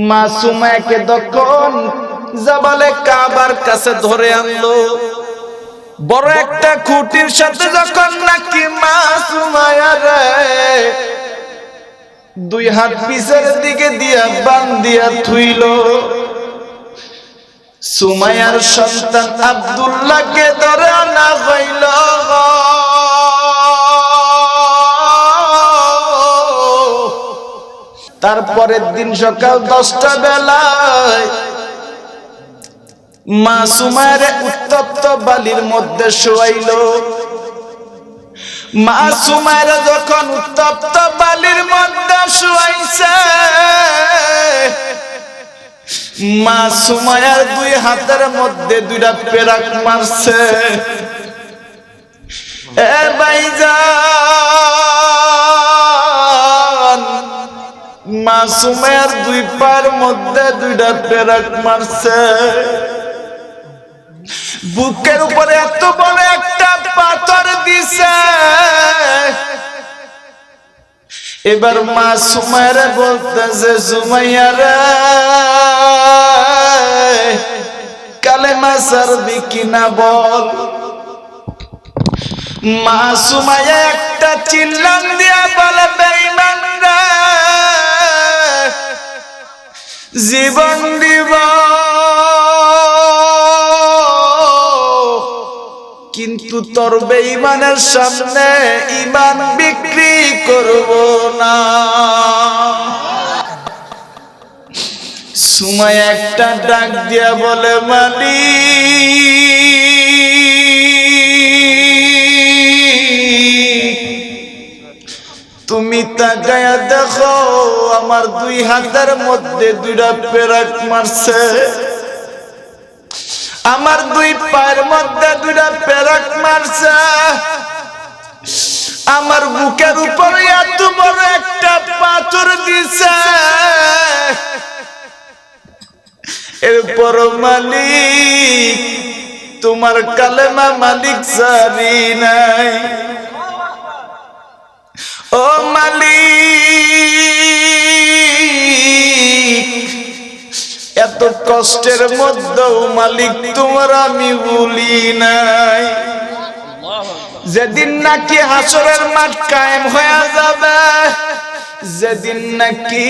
মা সুমায়াকে তখন জাবালে কাবার কাছে ধরে আনলো। বড় একটা খুঁটির সাথে যখন নাকি মা সুমায়া রে দুই হাত পিছের দিকে দিয়া বান্ধিয়া থুইল, সুমায়ার সন্তান আব্দুল্লাহকে ধরে আনা হইল। তারপরের দিন সকাল 10টা বেলায় মা সুমায়ার উত্তপ্ত বালির মধ্যে শোয়াইল। মা সুমায়ার যখন উত্তপ্ত বালির মধ্যে শোয়াইছে, মা সুমায়ার দুই হাতের মধ্যে দুইটা পেরাক মারছে। এ ভাইজান, মা সুমায়ার দুই পায়ের মধ্যে দুইটা পেরাক মারছে। বুকের উপরে এত বড় একটা পাথর দিছে। এবার মা সুমায়ার বলতেছে, সুমাইয়া রে কালেমা ছাড়বি কিনা বল। মা সুমাইয়া একটা চিল্লান দিয়া বলে, বেঈমান রে জীবন দিব কিন্তু তোর বেঈমানের সামনে ঈমান বিক্রি করব না। সুমাইয়া একটা ডাক দিয়া বলে, মালিক তুমি তাকায়া দেখো, আমার দুই হাতের মধ্যে দুইটা পেরাক মারছে, আমার দুই পায়ের মধ্যে দুইটা পেরাক মারছে, আমার বুকের উপরে এত বড় একটা পাথর দিছে। এরপর মালিক তোমার কালেমা মালিক জানি নাই। ও মালিক এত কষ্টের মধ্যেও মালিক তোমার আমি ভুলি নাই। যেদিন নাকি হাসরের মাঠ কায়েম হয়ে যাবে, যেদিন নাকি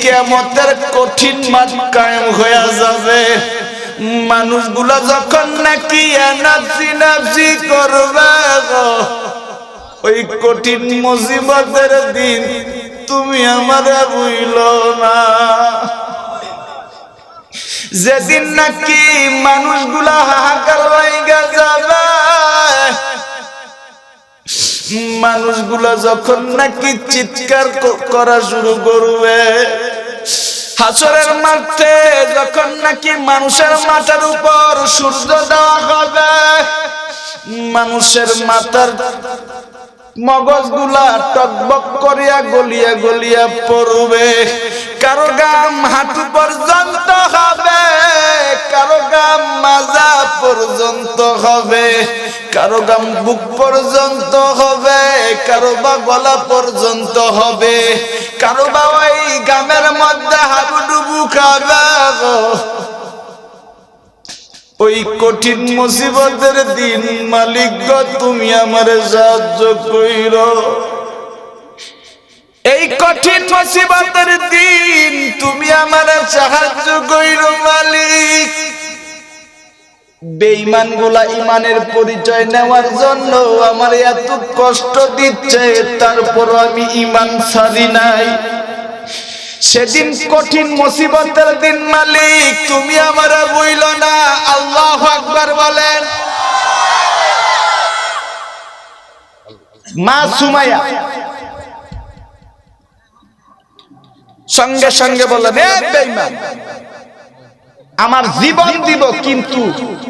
কিয়ামতের কঠিন মাঠ কায়েম হয়ে যাবে, মানুষগুলা যখন নাকি নাফসি নাফসি করবে, ওই কঠিন মুসিবতের দিন তুমি আমারে ভুইলো না। যেদিন নাকি মানুষগুলা হাহাকার লাইগা যাবে, মানুষগুলা যখন নাকি চিৎকার করা শুরু করবে, হাসরের মাঠে যখন নাকি মানুষের মাথার উপর সূর্য দেওয়া হবে, মানুষের মাথার মগজগুলা টকবক করিয়া গলিয়া গলিয়া পড়বে। কারো গাম হাঁটু পর্যন্ত হবে, কারো গাম মাজা পর্যন্ত হবে, কারো গাম বুক পর্যন্ত হবে, কারো বা গলা পর্যন্ত হবে, কারো বা ওই গামের মধ্যে হাবুডুবু খাবে। ওই কঠিন মুসিবতের দিন মালিক গো তুমি আমারে সাহায্য কইরো। এই কঠিন মুসিবতের দিন তুমি আমারে সাহায্য কইরো মালিক। বেঈমানগুলা ঈমানের পরিচয় নেওয়ার জন্য আমার এত কষ্ট দিচ্ছে, তারপর আমি ঈমান ছাড়ি নাই। সেদিন কঠিন মুসিবতের দিন মালিক তুমি আমারে ভুইলো না। আল্লাহু আকবার বলেন। মা সুমাইয়া সঙ্গে সঙ্গে বললেন, এ বেঈমান আমার জীবন দিব কিন্তু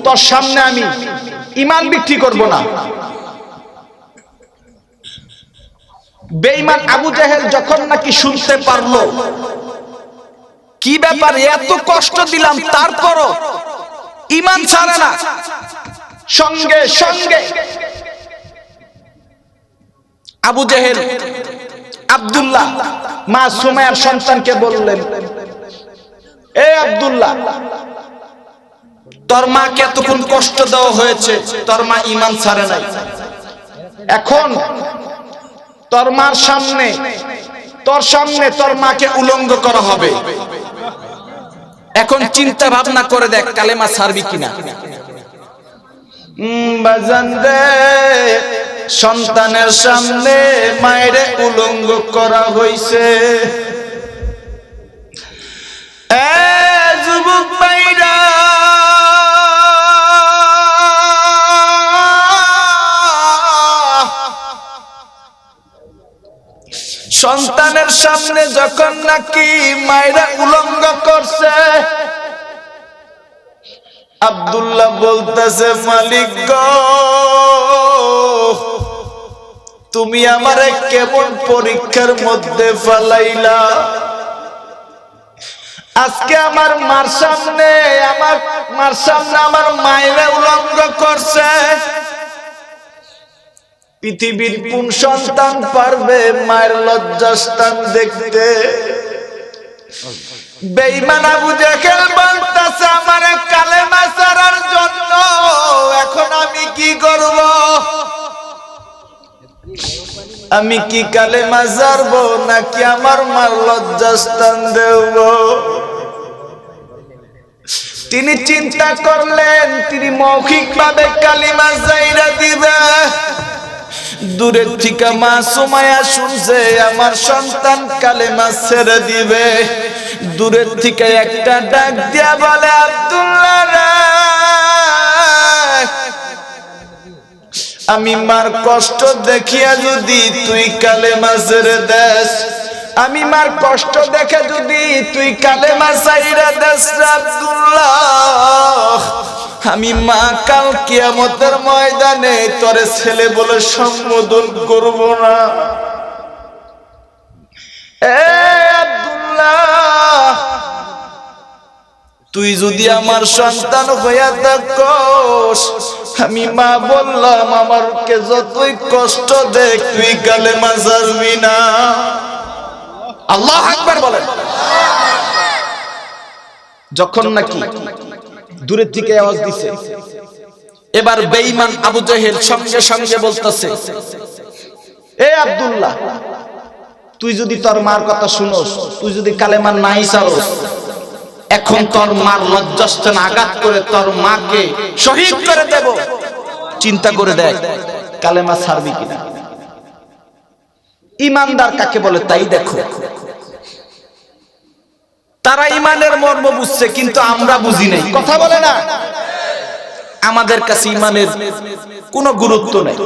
তোর সামনে আমি ঈমান বিক্রি করব না। বেঈমান আবু জেহেল যখন নাকি শুনতে পারলো কি ব্যাপার, এত কষ্ট দিলাম তারপরও ঈমান ছাড়ে না, সঙ্গে সঙ্গে আবু জেহেল আব্দুল্লাহ মা সুমাইয়ার সন্তানকে বললেন, এ আব্দুল্লাহ, তোর মাকে এতক্ষণ কষ্ট দেওয়া হয়েছে, তোর মা ঈমান ছাড়ে নাই। এখন তোর মার সামনে, তোর সামনে তোর মাকে উলঙ্গ করা হবে। এখন চিন্তা ভাবনা করে দেখ কালেমা ছাড়বি কিনা। বাজান রে, সন্তানের সামনে মায়ের উলঙ্গ করা হইছে। যুবক ভাইরা, সন্তানের সামনে যখন নাকি মায়েরা উলঙ্গ করছে, আব্দুল্লাহ বলতেছে, মালিক গো, তুমি আমারে কেমন পরীক্ষার মধ্যে ফেলাইলা। আজকে আমার মার সামনে আমার মায়েরা উলঙ্গ করছে। পৃথিবীর কোন সন্তান পারবে মায়ের লজ্জাস্থান দেখতে? বেঈমান আবু জেহেল বলতেছে, আমারে কালেমা ছাড়ার জন্য এখন আমি কি করব? আমি কি কালেমা ছাড়বো নাকি আমার মার লজ্জাস্থান দেব? তিনি চিন্তা করলেন, তিনি মৌখিকভাবে কালিমা ছাইরা দিবে। দূরের থেকে মা সুমাইয়া শুনছে আমার সন্তান কালেমা ছেড়ে দিবে। দূরের থেকে একটা ডাক দিয়া বলে, আব্দুল্লাহ রে, আমি মার কষ্ট দেখিয়া যদি তুই কালেমা ছেড়ে দেস, আমি মার কষ্ট দেখে যদি তুই কালেমা ছাইরা দেস আব্দুল্লাহ, আমি মা কাল কিয়ামতের ময়দানে তোরে ছেলে বলে সম্বোধন করব না। এ আব্দুল্লাহ, তুই যদি আমার সন্তান হইয়া থাকস, আমি মা বললাম আমারকে যতই কষ্ট দেখ তুই কালেমা ছাড়বি না। আল্লাহু আকবার বলেন। যখন নাকি দূরের থেকে আওয়াজ দিছে, এবার বেঈমান আবু জেহেল সঙ্গে সঙ্গে বলতেছে, এ আব্দুল্লাহ, তুই যদি তোর মার কথা শুনোস, তুই যদি কালেমা নাই ছাড়স, এখন তোর মার লজ্জাস্থান আঘাত করে তোর মাকে শহীদ করে দেব। চিন্তা করে দেখ কালেমা ছাড়বি কিনা। ইমানদার কাকে বলে তাই দেখো। তারা ইমানের মর্ম বুঝছে, কিন্তু আমরা বুঝি নাই। কথা বলে না, আমাদের কাছে ইমানের কোনো গুরুত্ব নেই।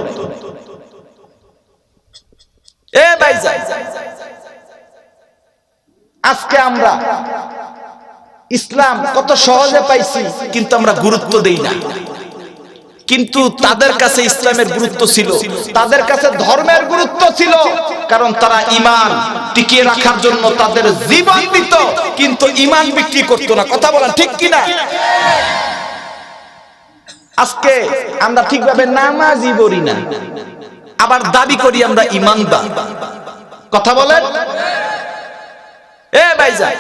এ ভাইজান, আজকে আমরা ইসলাম কত সহজে পাইছি, কিন্তু আমরা গুরুত্ব দেই না। কিন্তু তাদের কাছে ইসলামের গুরুত্ব ছিল, তাদের কাছে ধর্মের গুরুত্ব ছিল, কারণ তারা ঈমান টিকিয়ে রাখার জন্য তাদের জীবন দিত, কিন্তু ঈমান বিক্রি করতো না। কথা বলেন ঠিক কিনা? আজকে আমরা ঠিকভাবে নামাজই পড়ি না, আবার দাবি করি আমরা ঈমানদার। কথা বলেন। এ ভাইজান,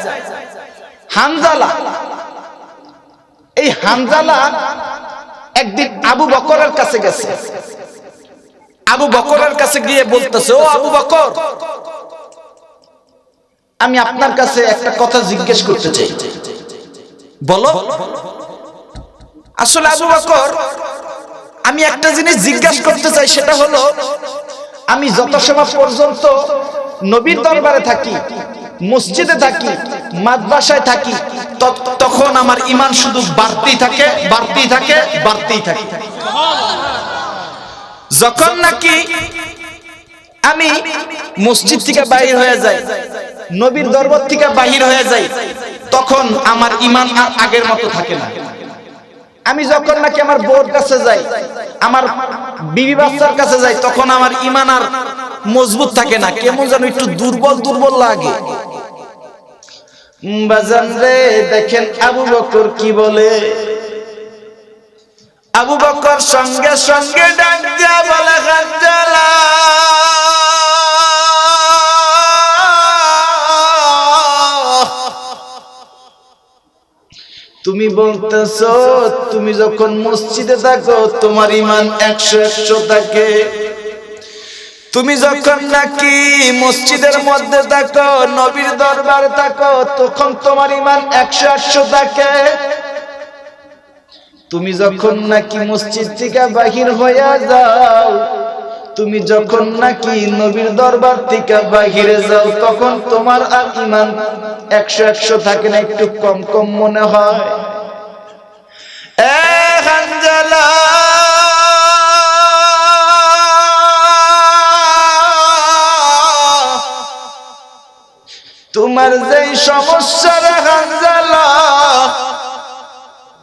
হানজালা, এই হানজালা একদিন আবু বকরের কাছে গেছে। আবু বকরের কাছে গিয়ে বলতেছে, ও আবু বকর, আমি আপনার কাছে একটা কথা জিজ্ঞেস করতে চাই। বলো। আসলে আবু বকর, আমি একটা জিনিস জিজ্ঞাসা করতে চাই, সেটা হলো আমি যত সময় পর্যন্ত নবীর দরবারে থাকি, মসজিদে থাকি, মাদ্রাসায় থাকি, তখন আমার ঈমান শুধু বাড়তেই থাকে, বাড়তেই থাকে, বাড়তেই থাকে। যখন নাকি আমি মসজিদ থেকে বাহির হয়ে যাই, নবীর দরবার থেকে বাহির হয়ে যাই, তখন আমার ঈমান আর আগের মতো থাকে না। আমি যখন নাকি আমার বউর কাছে যাই, আমার বিবি বাচ্চার কাছে যাই, তখন আমার ঈমান আর মজবুত থাকে না, কেমন যেন একটু দুর্বল দুর্বল লাগে। বাজান রে, দেখেন আবু বকর কি বলে। আবু বকর সঙ্গে সঙ্গে ডাক দিয়া বলে, হানজালা, বলতেছো তুমি যখন মসজিদে থাকো তোমার ঈমান 100 থাকে, তুমি যখন নাকি মসজিদের মধ্যে থাকো নবীর দরবারে থাকো তখন তোমার ঈমান 100 থাকে। তুমি যখন নাকি মসজিদ থেকে বাহির হয়ে যাও, তুমি যখন নাকি নবীর দরবার থেকে বাহিরে যাও তখন তোমার আর ঈমান 100 থাকে না, একটু কম কম মনে হয়। এ হানজালা তোমার যেই সমস্যা রে হানজালা,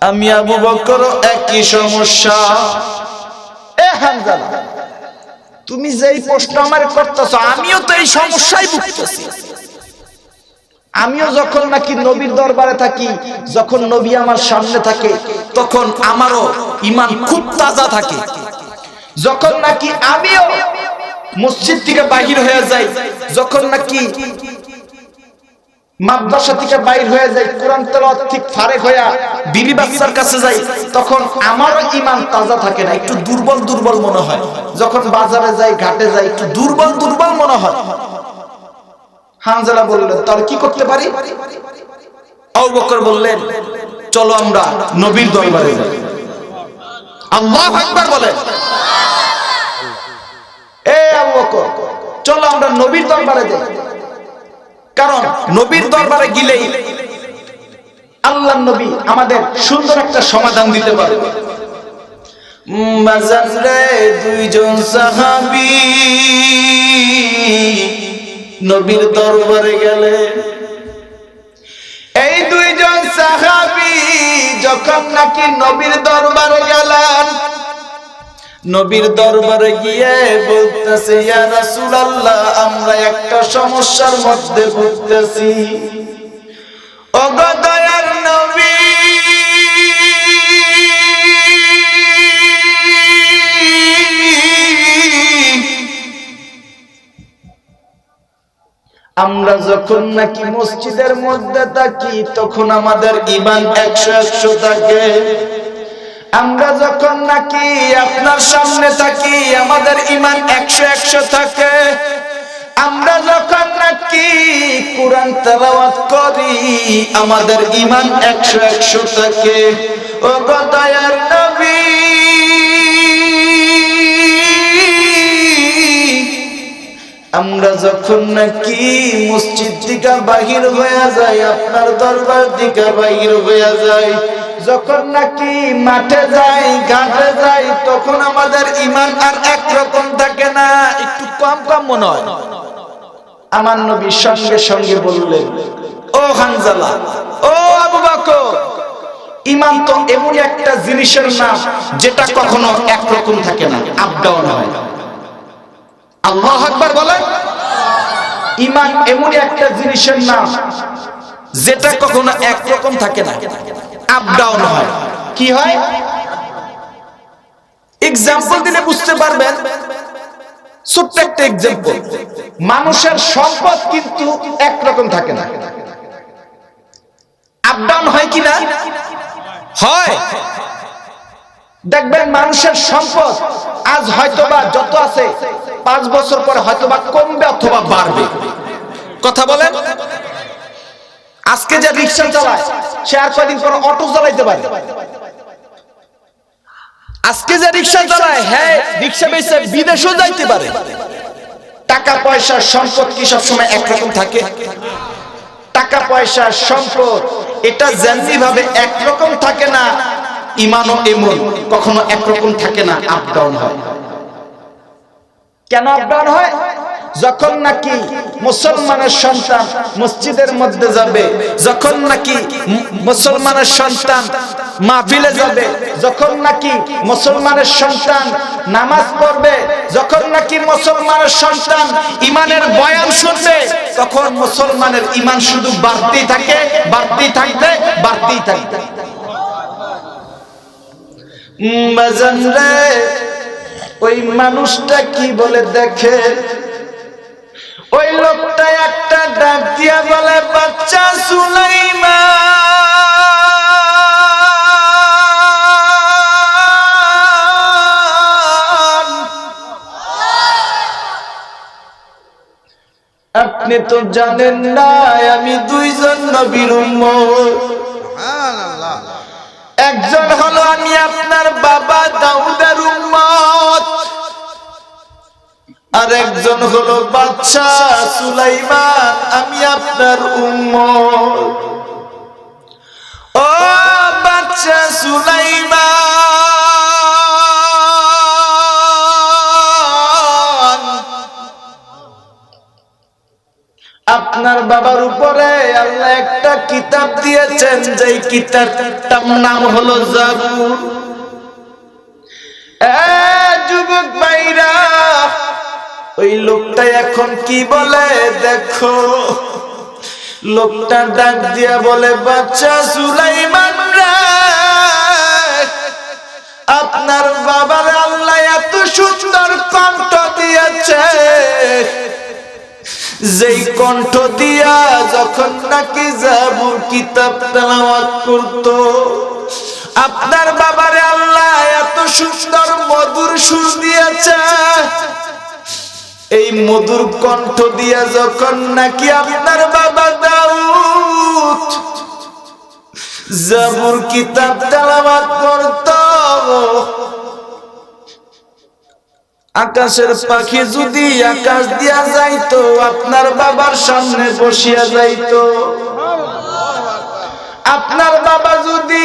আমি আবু বকর একই সমস্যা। এ হানজালা তুমি যেই প্রশ্ন আমার করতেছ আমিও তো এই সমস্যায় ভুগতেছি। আমিও যখন নাকি নবীর দরবারে থাকি, যখন নবী আমার সামনে থাকে তখন আমারও ঈমান খুব তাজা থাকে। যখন নাকি আমিও মসজিদ থেকে বাহির হয়ে যাই, যখন নাকি মাদ্রাসা থেকে বাইর হয়ে যাই, কোরআন তেলাওয়াত ঠিক ফারেক হইয়া বিবি বাচ্চার কাছে যাই, তখন আমারও ঈমান তাজা থাকে না, একটু দুর্বল দুর্বল মনে হয়। যখন বাজারে যাই, ঘাটে যাই, একটু দুর্বল দুর্বল মনে হয়। হানজালা বললেন তাহলে কি করতে পারি? আবু বকর বললেন চলো আমরা নবীর দরবারে যাই। আল্লাহু আকবার বলেন। এ আবু বকর চলো আমরা নবীর দরবারে যাই, কারণ নবীর দরবারে গেলেই আল্লাহর নবী আমাদের সুন্দর একটা সমাধান দিতে পারবে। মাজারে দুইজন সাহাবী নবীর দরবারে গেলে, এই দুইজন সাহাবী যখন নাকি নবীর দরবারে গেলেন, নবীর দরবারে গিয়ে বলতেছে ইয়া রাসূলুল্লাহ আমরা একটা সমস্যার মধ্যে ভুগতেছি। ওগো দয়ার নবী আমরা যখন নাকি মসজিদের মধ্যে থাকি তখন আমাদের ঈমান 100 থাকে, আমরা যখন নাকি আপনার সামনে থাকি আমাদের ঈমান 100 থাকে, আমরা যখন নাকি কোরআন তেলাওয়াত করি আমাদের ঈমান 100 থাকে। ও গো দয়ার নবী আমরা যখন নাকি মসজিদ থেকে বাহির হয়ে যাই, আপনার দরবার থেকে বাহির হয়ে যাই, যখন নাকি মাঠে যাই, ঘাটে যাই, তখন আমাদের ঈমান আর একরকম থাকে না, একটু কম কম মনে হয়। আমার নবী সঙ্গে সঙ্গে বললেন ও হানজালা, ও আবু বকর, ঈমান তো এমন একটা জিনিসের নাম যেটা কখনো একরকম থাকে না, আপ ডাউন হয়। আল্লাহু আকবার বলেন। ঈমান এমন একটা জিনিসের নাম যেটা কখনো একরকম থাকে না, আপ ডাউন হয়। কি হয়? এক্সাম্পল দিলে বুঝতে পারবেন। ছোট্ট একটা এক্সাম্পল, মানুষের সম্পদ কিন্তু একরকম থাকে না, আপ ডাউন হয় কি না? হয়। দেখবেন মানুষের সম্পদ আজ হয়তোবা যত আছে 5 বছর পরে হয়তোবা কমবে অথবা বাড়বে। কথা বলেন। আজকে যে রিকশা চালায় সে আর কয়েকদিন পর অটো চালাইতে পারে। আজকে যে রিকশা চালায় হ্যাঁ রিকশা বেচে বিদেশেও যাইতে পারে। টাকা পয়সা সম্পদ কি সব সময় একরকম থাকে? টাকা পয়সা সম্পদ এটা যেমনি ভাবে একরকম থাকে না, ঈমানও এমন কখনো একরকম থাকে না, আপ ডাউন হয়। কেন আপ ডাউন হয়? যখন নাকি মুসলমানের সন্তান মসজিদের মধ্যে যাবে, যখন নাকি মুসলমানের সন্তান মাহফিলে যাবে, যখন নাকি মুসলমানের সন্তান নামাজ পড়বে, যখন নাকি মুসলমানের সন্তান ঈমানের বয়ান শুনবে, তখন মুসলমানের ঈমান শুধু বাড়তেই থাকে, বাড়তেই থাকবে, বাড়তেই থাকবে। বাজান রে, ওই মানুষটা কি বলে দেখে, ওই লোকটা একটা ডাক দিয়া বলে বাচ্চা সুলাইমান আপনি তো জানেন না আমি দুইজন নবীর উম্মত। সুবহানাল্লাহ। একজন হলো আমি আপনার বাবা দাউদের উম্মত, আর একজন হলো বাদশা সুলাইমান, আমি আপনার উম্মত। ও বাদশা সুলাইমান, আপনার বাবার উপরে আল্লাহ একটা কিতাব দিয়েছেন, যেই কিতাবটার নাম হলো জাবুর। যুবক ভাইরা, ওই লোকটা এখন কি বলে দেখো। লোকটা ডাক দিয়া বলে, বাচ্চা সুলাইমান রে, আপনার বাবার আল্লাহ এত সুন্দর কণ্ঠ দিয়েছে, যেই কণ্ঠ দিয়া যখন নাকি জাবুর কিতাব তেলাওয়াত করতো, আপনার বাবারে আল্লাহ এত সুন্দর মধুর সুর দিয়েছে। এই মধুর কণ্ঠ দিয়া যখন নাকি আপনার বাবা দাউদ জাবুর কিতাব তেলাওয়াত করত, আকাশের পাখি যদি আকাশ দিয়া যাইতো, আপনার বাবার সামনে বসিয়া যাইতো। আপনার বাবা যদি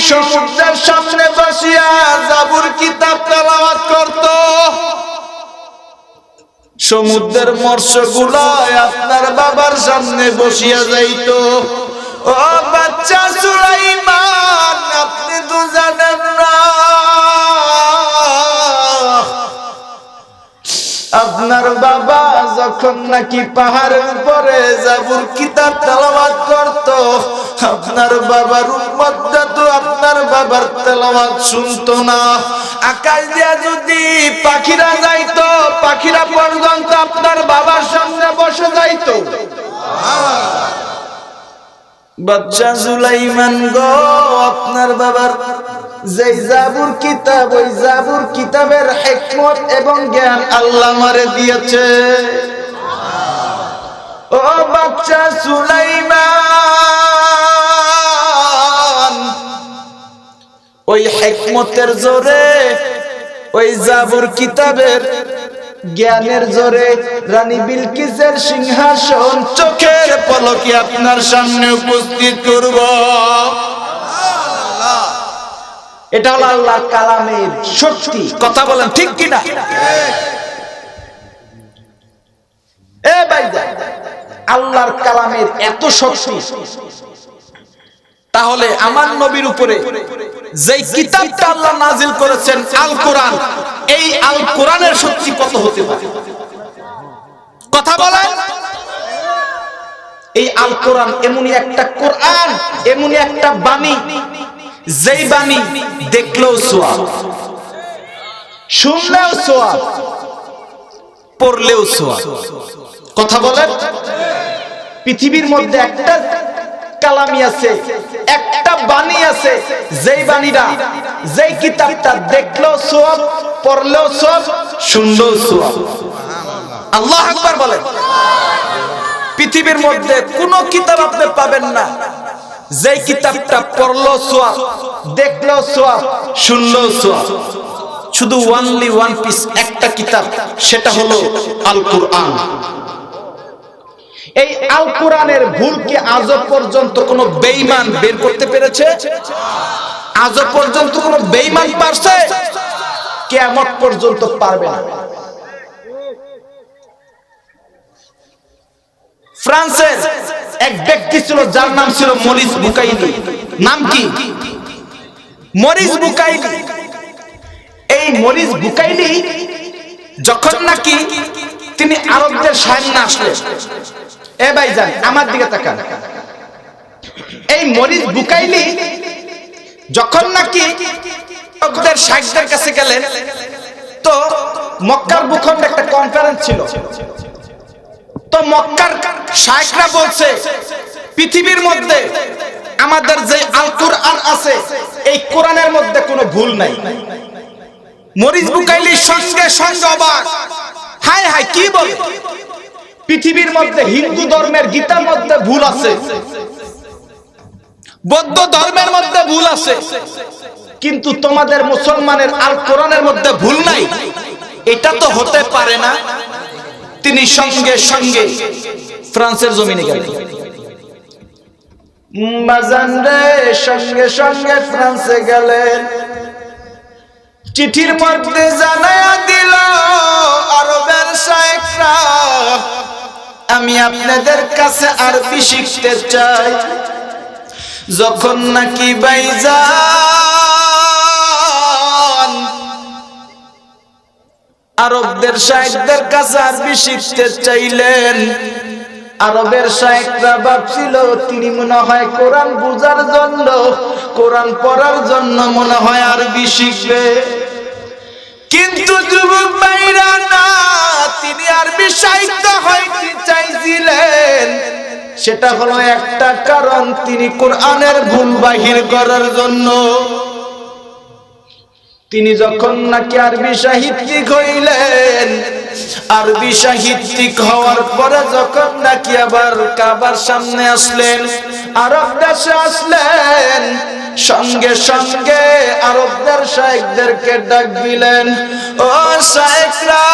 সমুদ্রের সামনে বসিয়া জাবুর কিতাব তেলাওয়াত করত, সমুদ্রের মৎস্যগুলো আপনার বাবার সামনে বসিয়া যাইতো। ও বাচ্চা সুলাইমান, আপনি তো জানেন না আপনার বাবা যখন নাকি পাহাড়ের উপরে জাবুর কিতাব তেলাওয়াত করত, আপনার বাবার উম্মতরা তো আপনার বাবার তেলাওয়াত শুনতো না। আকাশ দিয়া যদি পাখিরা যাইতো, পাখিরা পর্যন্ত আপনার বাবার সামনে বসে যাইতো। বাচ্চা সুলাইমান গো, আপনার বাবার যে জাবুর কিতাব, ওই জাবুর কিতাবের হিকমত এবং জ্ঞান আল্লাহ আমারে দিয়েছে। ও বাচ্চা সুলাইমান, ওই হিকমতের জোরে, ওই জাবুর কিতাবের জ্ঞানের জোরে রানী বিলকিসের সিংহাসন চোখের পলকে আপনার সামনে উপস্থিত করব। এটা হলো আল্লাহর কালামের শক্তি। কথা বলেন ঠিক কিনা? এ ভাইজান, আল্লাহর কালামের এত শক্তি, তাহলে আমার নবীর উপরে যেই কিতাবটা আল্লাহ নাজিল করেছেন আল কোরআন, এই আল কোরআনের শক্তি কত হতে পারে? কথা বলেন। এই আল কোরআন এমনই একটা কোরআন, এমনই একটা বাণী, যেই বাণী দেখলেও সওয়াব, শুনলেও সওয়াব, পড়লেও সওয়াব। কথা বলেন। পৃথিবীর মধ্যে একটা কালামি আছে, একটা বাণী আছে, যেই বাণীটা, যেই কিতাবটা দেখলেও সওয়াব, পড়লেও সওয়াব, শুনলেও সওয়াব। আল্লাহু আকবার বলেন। পৃথিবীর মধ্যে কোন কিতাব আপনি পাবেন না যেই কিতাবটা পড়লেও সওয়াব, দেখলেও সওয়াব, শুনলেও সওয়াব। শুধু ওয়ানলি ওয়ান পিস, একটা কিতাব, সেটা হলো আল কোরআন। এই আল কোরআনের ভুল কি আজও পর্যন্ত কোন বেঈমান বের করতে পেরেছে? আজও পর্যন্ত কোন বেঈমান পারছে? কিয়ামত পর্যন্ত পারবে না। ফ্রান্সের এক ব্যক্তি ছিল, যার নাম ছিল মরিস বুকাইলি। নাম কি? Morris Bucaille. এই মরিস বুকাইলি যখন নাকি তিনি আরবদের সামনে আসলেন, এ ভাইজান আমার দিকে তাকান, এই মরিস বুকাইলি যখন নাকি আরবদের শাইখদের কাছে গেলেন, তো মক্কার ভূখণ্ডে একটা কনফারেন্স ছিল। তো মক্কার শাইখরা বলছে, পৃথিবীর মধ্যে আমাদের যে আল কোরআন আছে, এই কোরআনের মধ্যে কোনো ভুল নাই। মরিস বুকাইলি সঙ্গে সঙ্গে অবাক, হায় হায় কি বলে, পৃথিবীর মধ্যে হিন্দু ধর্মের গীতার মধ্যে ভুল আছে, বৌদ্ধ ধর্মের মধ্যে ভুল আছে, কিন্তু তোমাদের মুসলমানের আল কোরআনের মধ্যে ভুল নাই। এটা তো হতে পারে না। তিনি সঙ্গে সঙ্গে ফ্রান্সের জমিনে গেলেন। বাজান রে, সঙ্গে সঙ্গে ফ্রান্সে গেলেন। চিঠির মধ্যে জানায়া দিল আরবের শায়েখরা, আমি আপনাদের কাছে আরবি শিখতে চাই। যখন নাকি ভাইজান আরবদের শায়েখদের কাছে আরবি শিখতে চাইলেন, আরবের শায়েখরা ভাবছিল তিনি মনে হয় কোরআন বোঝার জন্য, কোরআন পড়ার জন্য মনে হয় আরবি শিখবে। কিন্তু যুবক ভাইরা না, তিনি আরবি সাহিত্য হইতে চাইছিলেন। সেটা হলো একটা কারণ, তিনি কোরআনের ভুল বাহির করার জন্য। তিনি যখন নাকি আরবি সাহিত্যিক হইলেন, আরবি সাহিত্যিক হওয়ার পরে যখন নাকি আবার কাবার সামনে আসলেন, আরব দেশে আসলেন, সঙ্গে সঙ্গে আরবদের শায়েখদেরকে ডাক দিলেন, ও শায়েখরা,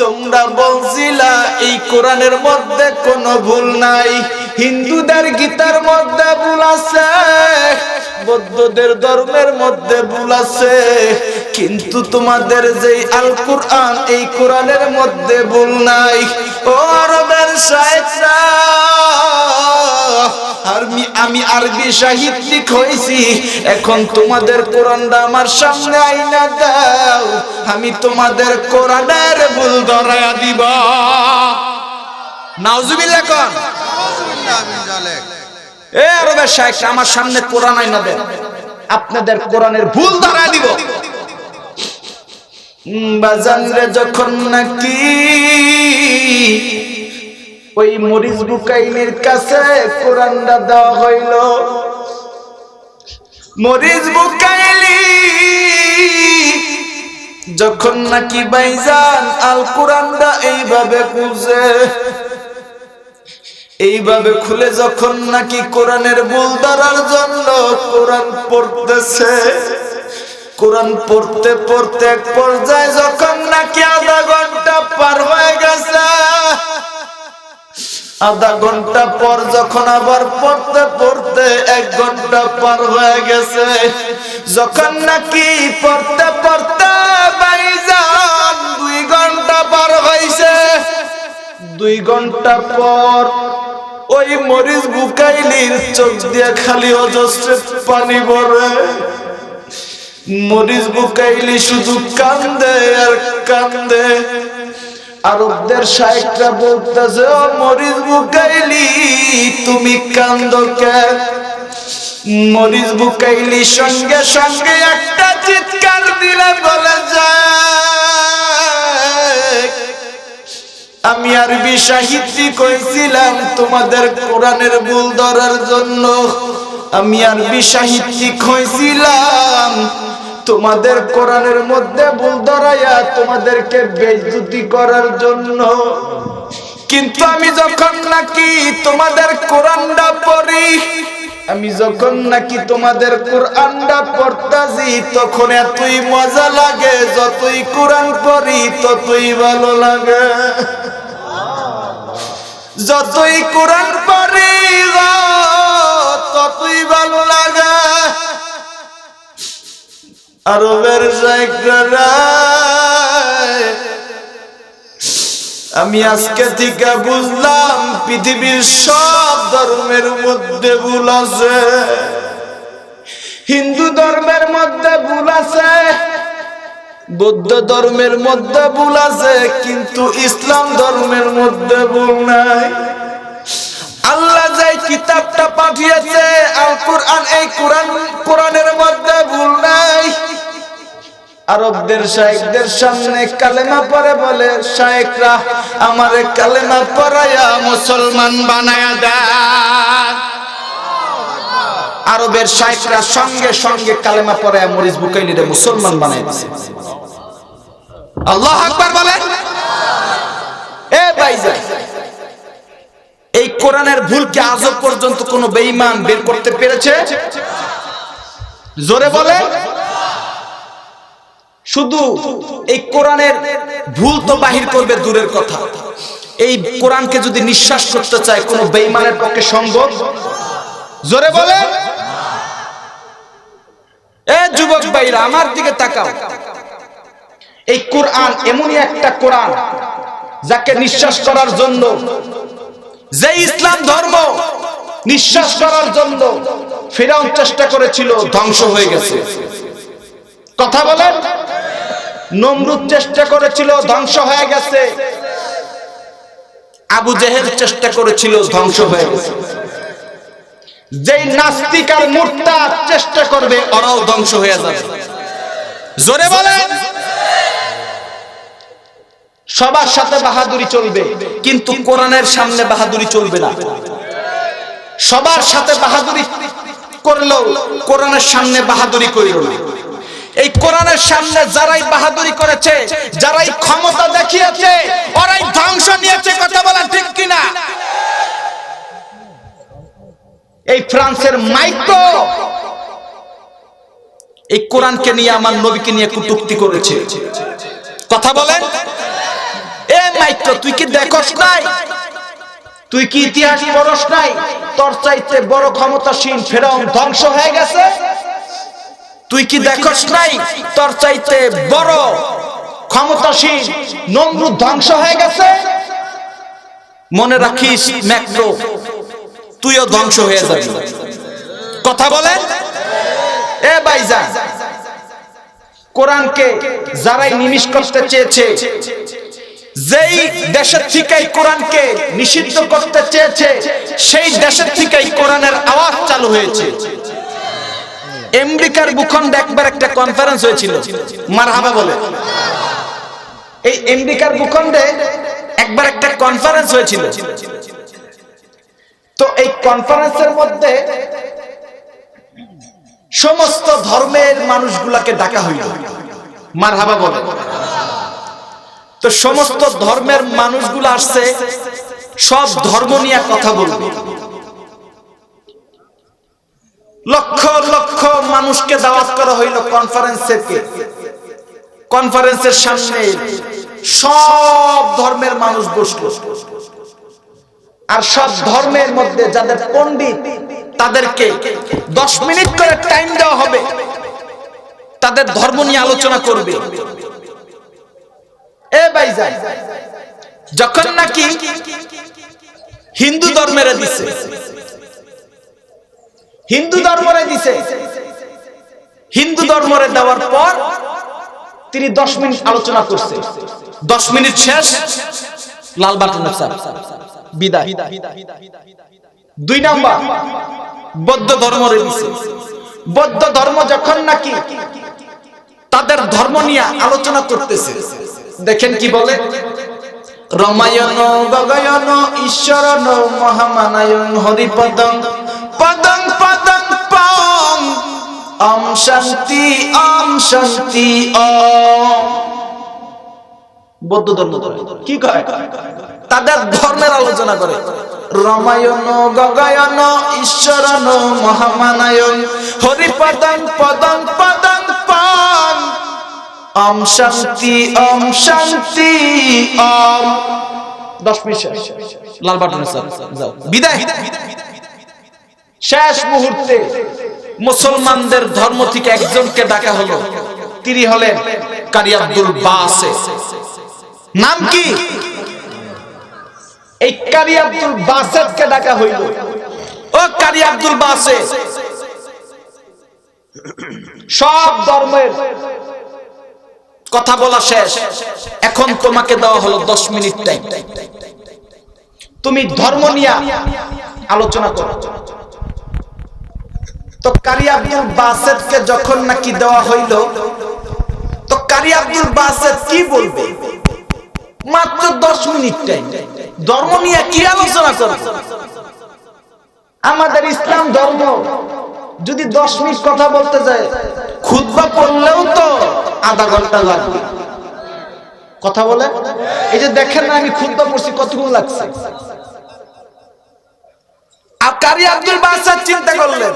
তোমরা বলছিলা এই কোরআনের মধ্যে কোনো ভুল নাই, হিন্দুদের গীতার মধ্যে ভুল আছে, বৌদ্ধদের ধর্মের মধ্যে ভুল আছে, কিন্তু তোমাদের যে আল কোরআন, এই কোরআনের মধ্যে ভুল নাই। ও আরবের শায়েখরা, আমি আরবি সাহিত্যিক হইছি, এখন তোমাদের কোরআনটা আমার সামনে আইনা দাও, আমি তোমাদের কোরআনের ভুল ধরায়া দিব। নাউজুবিল্লাহ কোন? এ আরবের শায়েখরা, আমার সামনে কোরআন আইনা দেন, আপনাদের কোরআনের ভুল ধরায়া দিব। বাজানরে যখন নাকি ওই মরিস বুকাইলির কাছে কোরআনটা দেওয়া হইল, মরিস বুকাইলি যখন নাকি ভাইজান আল কোরআনটা এইভাবে খুলছে, এইভাবে খুলে যখন নাকি কোরআনের ভুল ধরার জন্য কোরআন পড়তেছে, কোরআন পড়তে পড়তে এক পর্যায়ে যখন নাকি আধা ঘন্টা পার হয়ে গেছে, আধা ঘন্টা পর যখন আবার পড়তে পড়তে 1 ঘন্টা পার হয়ে গেছে, যখন নাকি পড়তে পড়তে ভাইজান 2 ঘন্টা পার হয়েছে, 2 ঘন্টা পর ওই মরিস বুকাইলির চোখ দিয়ে খালি অজস্র পানি পড়ে। মরিস বুকাইলি শুধু কান্দে আর কান্দে। আরবদের শায়েখরা বলতেছে, ও মরিস বুকাইলি, তুমি কান্দো কেন? মরিস বুকাইলি সঙ্গে সঙ্গে একটা চিৎকার দিলে বলে যায়, আমি আরবি সাহিত্যিক হয়েছিলাম তোমাদের কোরআনের ভুল ধরার জন্য, আমি আরবি সাহিত্যিক হয়েছিলাম তোমাদের কোরআনের মধ্যে ভুল ধরাইয়া তোমাদেরকে বেইজ্জতি করার জন্য, কিন্তু আমি যখন নাকি তোমাদের কোরআনটা পড়ি, আমি যখন নাকি তোমাদের কোরআনটা পড়তাছি, তখন এতই মজা লাগে, যতই কোরআন পড়ি ততই ভালো লাগে, যতই কোরআন পড়ি ততই ভালো লাগে। আরবের শায়েখরা, আমি আজকে থেকে বুঝলাম পৃথিবীর সব ধর্মের মধ্যে ভুল আছে, হিন্দু ধর্মের মধ্যে ভুল আছে, বৌদ্ধ ধর্মের মধ্যে ভুল আছে, কিন্তু ইসলাম ধর্মের মধ্যে ভুল নাই। আল্লাহ যে কিতাবটা পাঠিয়েছে আল কোরআন, এই কোরআনের মধ্যে ভুল নাই। আরবদের শায়েখদের সামনে কালেমা পড়ে বলে, শায়েখরা আমারে কালেমা পড়ায়া মুসলমান বানায়া দেন। আরবের শায়েখরা সঙ্গে সঙ্গে কালেমা পড়ায়া মরিস বুকাইলিরে মুসলমান বানায় দিয়েছে। আল্লাহু আকবার বলেন। এ ভাইজান, এই কোরআনের ভুলকে আজ পর্যন্ত কোন বেঈমান বের করতে পেরেছে? জোরে বলে। শুধু এই কোরআনের ভুল তো বাহির করবে দূরের কথা, এই কোরআনকে যদি নিঃশ্বাস করতে চায় কোন বেঈমানের পক্ষে সম্ভব? জোরে বলে। এ যুবক ভাইরা আমার দিকে তাকাও, এই কোরআন এমনই একটা কোরআন যাকে নিঃশ্বাস করার জন্য, যে ইসলাম ধর্ম নিঃশ্বাস করার জন্য ফিরআউন চেষ্টা করেছিল, ধ্বংস হয়ে গেছে। কথা বলেন। নমরুদ চেষ্টা করেছিল, ধ্বংস হয়ে গেছে। আবু জেহেল চেষ্টা করেছিল, ধ্বংস হয়ে গেছে। যেই নাস্তিক আর মুরতাদ চেষ্টা করবে, ওরাও ধ্বংস হয়ে যাবে। জোরে বলেন। সবার সাথে বাহাদুরি চলবে, কিন্তু কোরআনের সামনে বাহাদুরি চলবে না। সবার সাথে বাহাদুরি করলেও কোরআনের সামনে বাহাদুরি করিও না। এই কোরআনের সামনে যারাই বাহাদুরি করেছে, যারাই ক্ষমতা দেখিয়েছে, ওরাই ধ্বংস নিয়েছে। কথা বলেন ঠিক কিনা? এই ফ্রান্সের মাইক্রো এই কোরআনকে নিয়ে, আমার নবীকে নিয়ে কটূক্তি করেছে। কথা বলেন। এ মাইক্রো, তুই কি দেখোস নাই? তুই কি ইতিহাস পড়স নাই? তোর চাইতে বড় ক্ষমতাসীন ফিরআউন ধ্বংস হয়ে গেছে। তুই কি দেখোস নাই? তোর চাইতে বড় ক্ষমতাসীন নমরুদ ধ্বংস হয়ে গেছে। মনে রাখিস ম্যাক্রো, তুইও ধ্বংস হয়ে যাবি। কথা বলেন। এ ভাইজান, কোরআনকে যারাই নিমিষ করতে চেয়েছে, যেই দেশের থেকেই কোরআনকে নিষিদ্ধ করতে চেয়েছে, সেই দেশের থেকেই কোরআনের আওয়াজ চালু হয়েছে। আমেরিকার ভূখণ্ডে একবার একটা কনফারেন্স হয়েছিল, মারহাবা বলে। এই আমেরিকার ভূখণ্ডে একবার একটা কনফারেন্স হয়েছিল। তো এই কনফারেন্সের মধ্যে সমস্ত ধর্মের মানুষগুলাকে ডাকা হইল, মারহাবা বলে। তো সমস্ত ধর্মের মানুষগুলো আসছে, সব ধর্ম নিয়ে কথা বলবে। লক্ষ লক্ষ মানুষকে দাওয়াত করা হইল কনফারেন্সের সামনে। সব ধর্মের মানুষ বসলো, আর সব ধর্মের মধ্যে যাদের পণ্ডিত, তাদেরকে 10 মিনিট করে টাইম দেওয়া হবে, তাদের ধর্ম নিয়ে আলোচনা করবে। এ ভাইজান, যখন নাকি হিন্দু ধর্মের দিছে, হিন্দু ধর্মরে দেওয়ার পর তিনি 10 মিনিট আলোচনা করছে। 10 মিনিট শেষ, লাল বাটনের চাপ, বিদায়। 2 নাম্বার বৌদ্ধ ধর্মরে দিছে। বৌদ্ধ ধর্ম যখন নাকি তাদের ধর্ম নিয়ে আলোচনা করতেছে, দেখেন কি বলে, রমায়ণ গগয়ন ঈশ্বরন মহামানায়ণ হরিপদং পদং পদং পং ওম শান্তি ওম শান্তি ওম। বৌদ্ধ ধর্ম কি কয়? তাদের ধর্মের আলোচনা করে। রমায়ণ গগয়ন ঈশ্বরন মহামানায়ণ হরিপদং পদং পদং পং ওম শান্তি ওম শান্তি ওম। 10 মিনিট লাল বাটনে যাও, বিদায়। শেষ মুহূর্তে মুসলমানদের ধর্ম থেকে একজনকে ডাকা হলো, তিনি হলেন কারি আব্দুল বাসেত। নাম কি? এই কারি আব্দুল বাসেতকে ডাকা হইল। ও কারি আব্দুল বাসেত, সব ধর্মের কথা বলা শেষ, এখন তোমাকে দেওয়া হলো 10 মিনিট টাইম, তুমি ধর্ম নিয়ে আলোচনা করো। তো কারি আব্দুল বাসেতকে যখন নাকি দেওয়া হইল, তো কারি আব্দুল বাসেত কি বলবে? মাত্র 10 মিনিট টাইম, ধর্ম নিয়ে কি আলোচনা করবে? আমাদের ইসলাম ধর্ম যদি 10 মিনিট কথা বলতে যায়, খুতবা পড়লেও তো আধা ঘন্টা লাগবে। কথা বলে। এই যে দেখেন না আমি খুতবা পড়ছি কতক্ষণ লাগছে। আর কারি আব্দুল বাসাত চিন্তা করলেন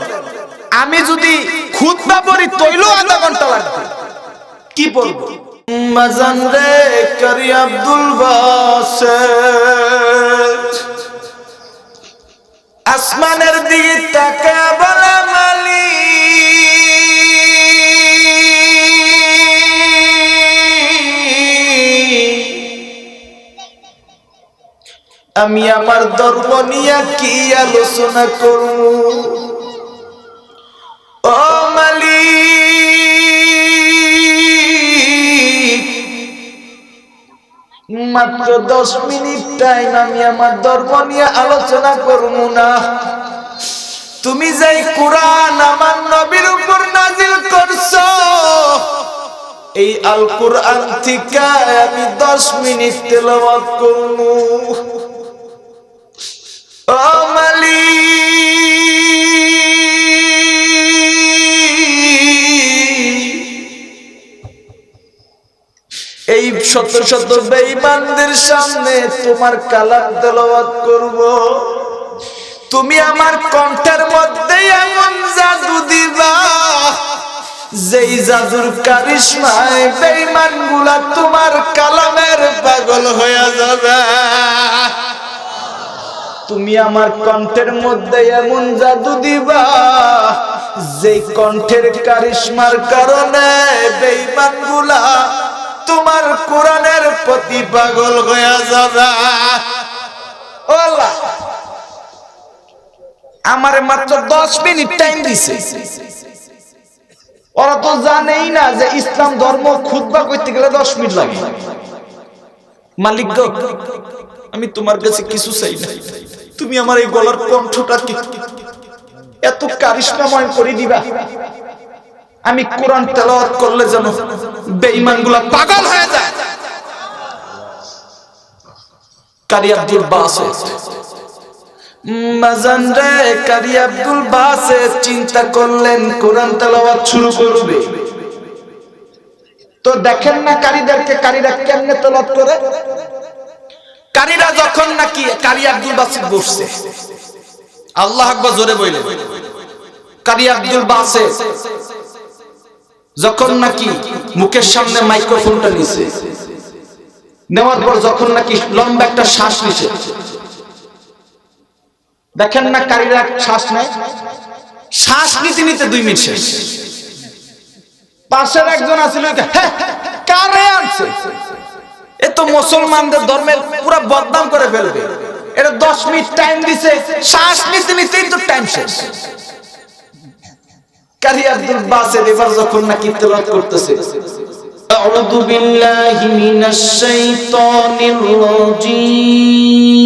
আমি যদি খুতবা পড়ি তইলেও আধা ঘন্টা লাগবে, কি পড়ব? মাজান রে কারি আব্দুল বাসাত আসমানের দিকে তাকায় বলে আমি আমার ধর্ম নিয়ে কি আলোচনা করব? ও মালিক, মাত্র 10 মিনিট টাইম আমি আমার ধর্ম নিয়ে আলোচনা করব না। তুমি যেই কোরআন আমার নবীর উপর নাজিল করছো, এই আল কোরআন থেকে আমি 10 মিনিট তেলাওয়াত করব। ও মালিক, এই শত শত বেঈমানদের সামনে তোমার কালাম তেলাওয়াত করব, তুমি আমার কণ্ঠের মধ্যে এমন জাদু দিবা যেই জাদুর কারিশমায় বেঈমানগুলা তোমার কালামের পাগল হয়ে যাবে। তুমি আমার কণ্ঠের মধ্যে এমন জাদু দিবা যেই কণ্ঠের কারিশমার কারণে বেঈমানগুলা তোমার কোরআনের প্রতি পাগল হয়ে যাবে। ও আল্লাহ, আমারে মাত্র 10 মিনিট টাইম দিছে। ওরা তো জানেই না যে ইসলাম ধর্ম খুতবা করতে গেলে 10 মিনিট লাগে। মালিক গো, আমি তোমার কাছে কিছু চাই না, তুমি আমার এই গলার কণ্ঠটাকে এত কারিশমাময় করে দিবা, আমি কোরআন তেলাওয়াত করলে যেন বেঈমানগুলা পাগল হয়ে যায়। কারি আব্দুল বাসিত মাজান রে কারি আব্দুল বাসিত চিন্তা করলেন কোরআন তেলাওয়াত শুরু করবে। তো দেখেন না কারীরা কেমনে তেলাওয়াত করে। কারীরা যখন নাকি কারি আব্দুল বাসিত বসছে, আল্লাহু আকবার জোরে বলেন, কারি আব্দুল বাসিত যখন নাকি মুখের সামনে মাইক্রোফোনটা নিছে, নেওয়ার পর যখন নাকি লম্বা একটা শ্বাস নিছে, দেখেন না কারীরা শ্বাস নেয়, শ্বাস নিতে নিতে 2 মিনিট শেষ। পাশের একজন আছিল, কারে আনছে, এ তো মুসলমানদের ধর্মের পুরো বদনাম করে ফেলবে, এটা 10 মিনিট টাইম দিছে, শ্বাস নিতে নিতেই তো টাইম শেষ। কারি আব্দুল বাসিত এবার যখন নাকি তেলাওয়াত করতেছে, আউযু বিল্লাহি মিনাশ শাইতানির রাজীম,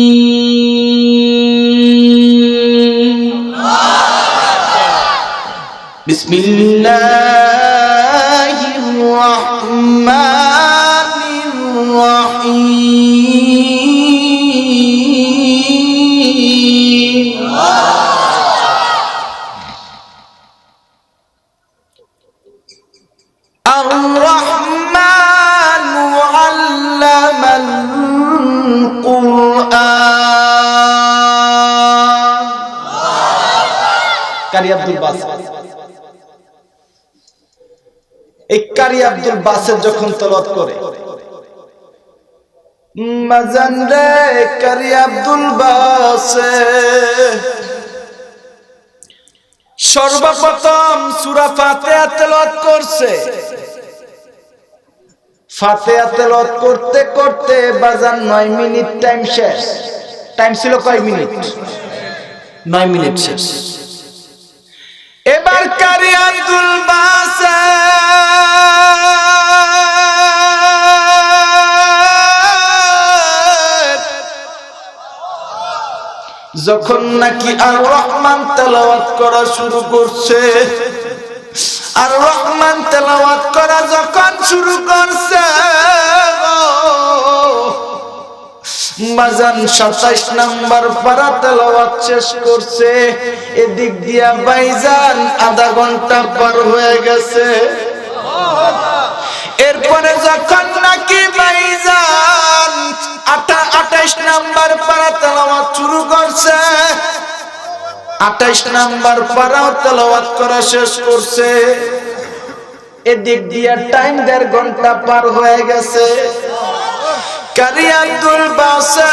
বিসমিল্লাহির রাহমানির রাহিম। আর-রহমানু আল্লামাল কুরআন। কারি আব্দুল বাসিত, এই কারি আব্দুল বাসিত যখন তেলাওয়াত করে, মাজান রে কারি আব্দুল বাসিত সর্বপ্রথম সূরা ফাতিহা তেলাওয়াত করছে। ফাতিহা তেলাওয়াত করতে করতে বাজান 9 মিনিট টাইম শেষ। টাইম ছিল কয় মিনিট? 9 মিনিট শেষ। এবার কারি আব্দুল বাসিত যখন নাকি আর রহমান তেলাওয়াত করা শুরু করছে, আর রহমান তেলাওয়াত করা যখন শুরু করছে, মাজান 27 নাম্বার পারা তেলাওয়াত শেষ করছে। এদিক দিয়া ভাইজান আধা ঘন্টা পার হয়ে গেছে। এরপরে যখন নাকি ভাইজান 28 নাম্বার পারা তেলাওয়াত শুরু করছে, 28 নাম্বার পারা তেলাওয়াত করা শেষ করছে, এদিক দিয়ে টাইম 1.5 ঘন্টা পার হয়ে গেছে। কারি আব্দুল বাসেত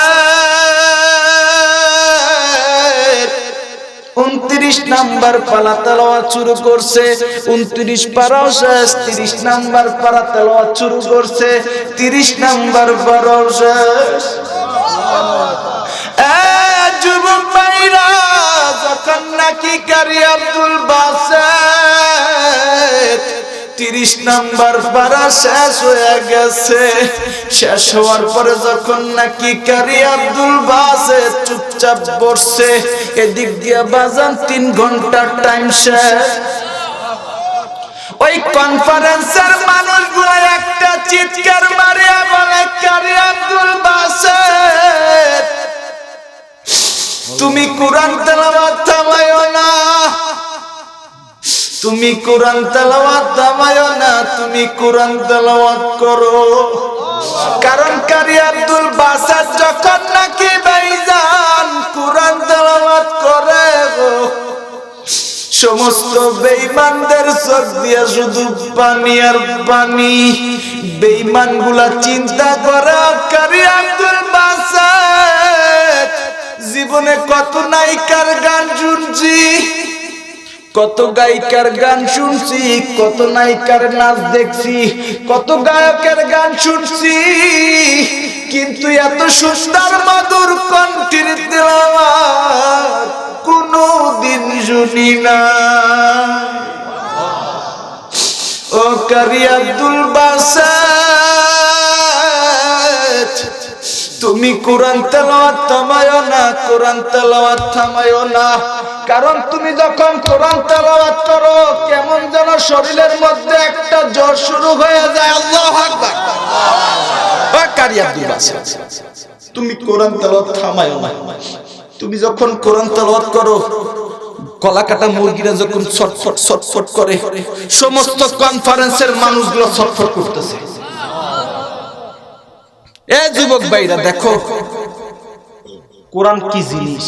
29 নাম্বার পারা তেলাওয়াত শুরু করছে, 29 পারাও শেষ, 30 নাম্বার পারা তেলাওয়াত শুরু করছে, 30 নাম্বার পারাও শেষ। যুবক ভাইরা, যখন নাকি কারি আব্দুল বাসেত 30 নাম্বার পারা শেষ হয়ে গেছে, শেষ হওয়ার পরে যখন নাকি কারি আব্দুল বাসেত চুপচাপ বসছে, এদিক দিয়ে বাজান 3 ঘন্টার টাইম শেষ। ওই কনফারেন্সের মানুষগুলো একটা চিৎকার মারিয়া বলে, কারি আব্দুল বাসেত তুমি কোরআন তেলাওয়াত থামায়ো না, তুমি কোরআন তেলাওয়াত থামায়ো না, তুমি কোরআন তেলাওয়াত করো। কারণ কারি আব্দুল বাসেত যখন নাকি ভাইজান কোরআন তেলাওয়াত করে গো, সমস্ত বেঈমানদের চোখ দিয়ে শুধু পানি আর পানি। বেঈমানগুলা চিন্তা করে, কারি আব্দুল বাসেত জীবনে কত নায়িকার গান শুনছি, কত গায়িকার গান শুনছি, কত নায়িকার নাচ দেখছি, কত গায়কের গান শুনছি, কিন্তু এত সুন্দর মধুর কণ্ঠের তেলাওয়াত কোনদিন শুনি না। ও কারি আব্দুল বাসেত তুমি কোরআন তেলাওয়াত থামায়ো না, কোরআন তেলাওয়াত থামায়ো না। কারণ তুমি যখন কোরআন তেলাওয়াত করো, কেমন যেন শরীরের মধ্যে একটা জ্বর শুরু হয়ে যায়। আল্লাহু আকবার। ও কারি আব্দুল বাসেত তুমি কোরআন তেলাওয়াত থামায়ো না। তুমি যখন কোরআন তেলাওয়াত করো, কলা কাটা মুরগিরা যখন ছটফট ছটফট করে, সমস্ত কনফারেন্সের মানুষগুলো ছটফট করতেছে। এ যুবক ভাইরা, দেখো কোরআন কি জিনিস।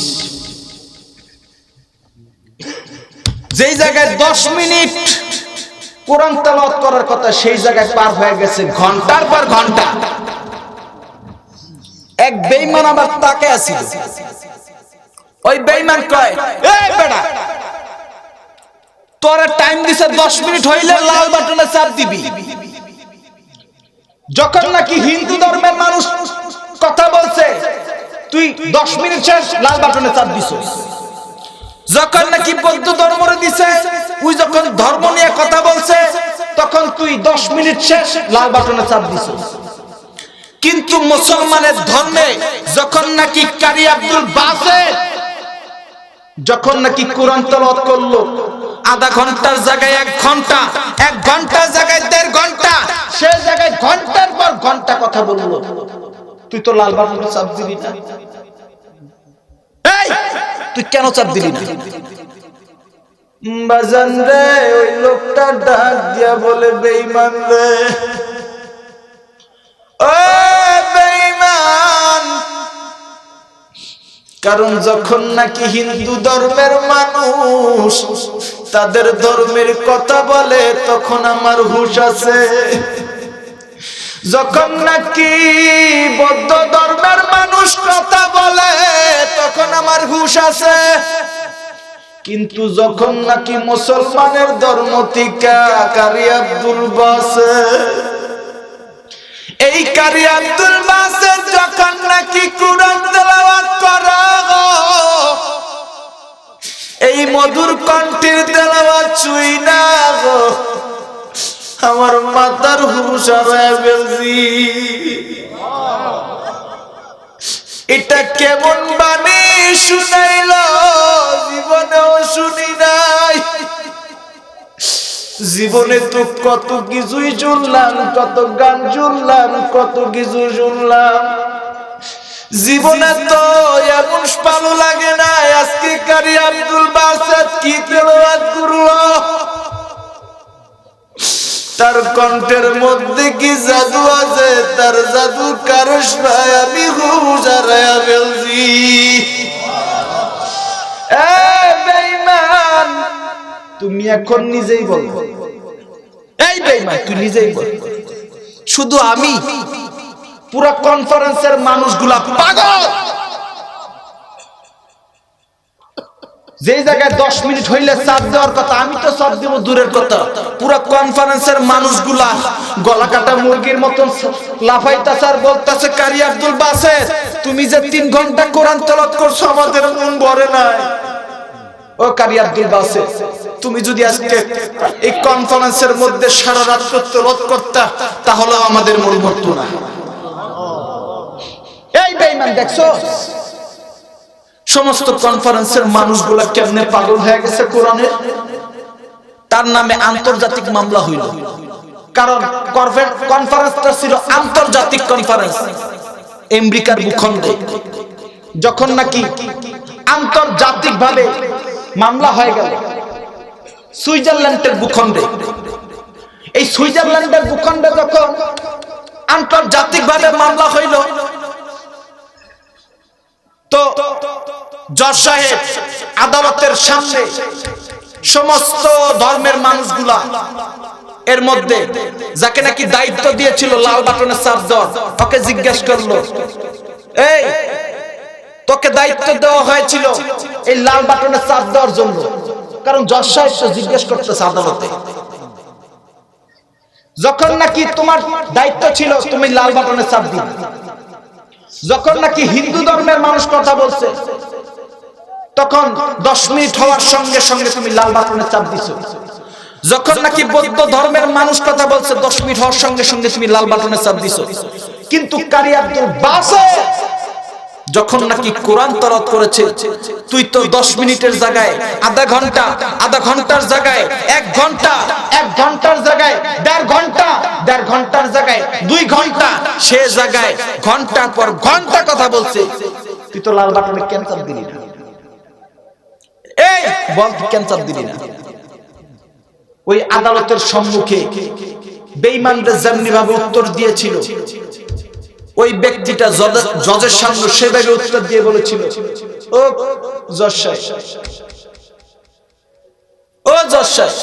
যেই জায়গায় 10 মিনিট কোরআন তেলাওয়াত করার কথা, সেই জায়গায় পার হয়ে গেছে ঘন্টার পর ঘন্টা। এক বেঈমান আবার তাকে আসিল, ওই বেঈমান কয়, এই বেটা তোরা টাইম দিছে 10 মিনিট হইলে লাল বাটনে চাপ দিবি। যখন নাকি হিন্দু ধর্মের মানুষ কথা বলছে, তুই 10 মিনিট শেষ লাল বাটনে চাপ দিছিস। যখন নাকি বৌদ্ধ ধর্মরে দিছে, ওই যখন ধর্ম নিয়ে কথা বলছে, তখন তুই 10 মিনিট শেষ লাল বাটনে চাপ দিছিস। কিন্তু মুসলমানের ধর্মে যখন নাকি কারি আব্দুল বাসেত যখন নাকি কোরআন তেলাওয়াত করলো, আধা ঘন্টার জায়গায় 1 ঘন্টা, 1 ঘন্টার জায়গায় 1.5 ঘন্টা, সে জায়গায় ঘন্টার পর ঘন্টা কথা বললো, তুই তো লাল বাটনে চাপ দিলি না। এই তুই কেন চাপ দিলি না? বাজান রে, ওই লোকটা ডাক দিয়া বলে, বেঈমান রে, ও বেঈমান, কারণ যখন নাকি হিন্দু ধর্মের মানুষ তাদের ধর্মের কথা বলে, তখন আমার হুঁশ আছে। যখন নাকি বৌদ্ধ ধর্মের মানুষ কথা বলে, তখন আমার হুঁশ আছে। কিন্তু যখন নাকি মুসলমানের ধর্ম থেকে কারি আব্দুল বাসেত, এই কারি আব্দুল বাসেত যখন নাকি কোরআন তেলাওয়াত করে, এই মধুর কণ্ঠের তেলাওয়াত শুই না গো, আমার মাথার হুঁশ হারায় ফেলছি। এটা কেমন বাণী শুনাইল, জীবনেও শুনি নাই। জীবনে তো কত কিছুই শুনলাম, কত গান শুনলাম, কত কিছু শুনলাম, জীবনে তো এমন ভালো লাগে না। আজকে কারি আব্দুল বাসেত কি তেলাওয়াত করলো, তার কণ্ঠের মধ্যে কি জাদু আছে, তার জাদু কারস ভাই আমি হুশ হারায়া ফেলছি। বেঈমান, তুমি এখন নিজেই বল, এই বেঈমান তুই নিজেই বল, শুধু আমি? পুরো কনফারেন্সের মানুষগুলা পাগল। যে জায়গায় 10 মিনিট হইলে চাপ দেওয়ার কথা, আমি তো চাপ দিব দূরের কথা, পুরো কনফারেন্সের মানুষগুলা গলা কাটা মুরগির মতন লাফাইতাছে আর বলতাছে, কারি আব্দুল বাসেত তুমি যে 3 ঘন্টা কোরআন তেলাওয়াত করছো আমাদের মন ভরে নাই। ও কারি আব্দুল বাসেত, তুমি যদি আজকে এই কনফারেন্সের মধ্যে সারা রাত তেলাওয়াত করতা তাহলে আমাদের মন ভরতো না। এই বেঈমান দেখছো সমস্ত কনফারেন্সের মানুষগুলা কেমনে পাগল হয়ে গেছে কোরআনের। তার নামে আন্তর্জাতিক মামলা হইল, কারণ কনফারেন্সটা ছিল আন্তর্জাতিক কনফারেন্স আমেরিকার ভূখণ্ডে। যখন নাকি আন্তর্জাতিক ভাবে মামলা হয়ে গেল সুইজারল্যান্ডের ভূখণ্ডে, এই সুইজারল্যান্ডের ভূখণ্ডে যখন আন্তর্জাতিক ভাবে মামলা হইল, তো জজ সাহেব আদালতের সামনে সমস্ত ধর্মের মানুষগুলা, এর মধ্যে যাকে নাকি দায়িত্ব দিয়েছিল লাল বাটনে চাপ দেওয়ার, ওকে জিজ্ঞেস করলো, এই তোকে দায়িত্ব দেওয়া হয়েছিল এই লাল বাটনে চাপ দেওয়ার জন্য, কারণ জজ সাহেব জিজ্ঞেস করতেছে আদালতে, যখন নাকি তোমার দায়িত্ব ছিল তুমি লাল বাটনে চাপ দিবে, যখন নাকি হিন্দু ধর্মের মানুষ কথা বলছে তখন 10 মিনিট হওয়ার সঙ্গে সঙ্গে তুমি লাল বাটনে চাপ দিছো, যখন নাকি বৌদ্ধ ধর্মের মানুষ কথা বলছে 10 মিনিট হওয়ার সঙ্গে সঙ্গে তুমি লাল বাটনে চাপ দিছো। কিন্তু কারি আব্দুল বাসেত যখন নাকি কোরআন তেলাওয়াত করেছে, তুই তো 10 মিনিটের জায়গায় আধা ঘন্টা, আধা ঘন্টার জায়গায় 1 ঘন্টা, 1 ঘন্টার জায়গায় 1.5 ঘন্টা, 1.5 ঘন্টার জায়গায় 2 ঘন্টা, সে জায়গায় ঘন্টার পর ঘন্টা কথা বলছে, তুই তো লাল বাটনে কেন চাপ দিলি না? এই বল কেন চাপ দিলি না? ওই আদালতের সম্মুখে বেঈমানরা যেমনি ভাবে উত্তর দিয়েছিল, ওই ব্যক্তিটা জজের সামনে সেভাবে উত্তর দিয়ে বলেছিল, ও জজ সাহেব, ও জজ সাহেব,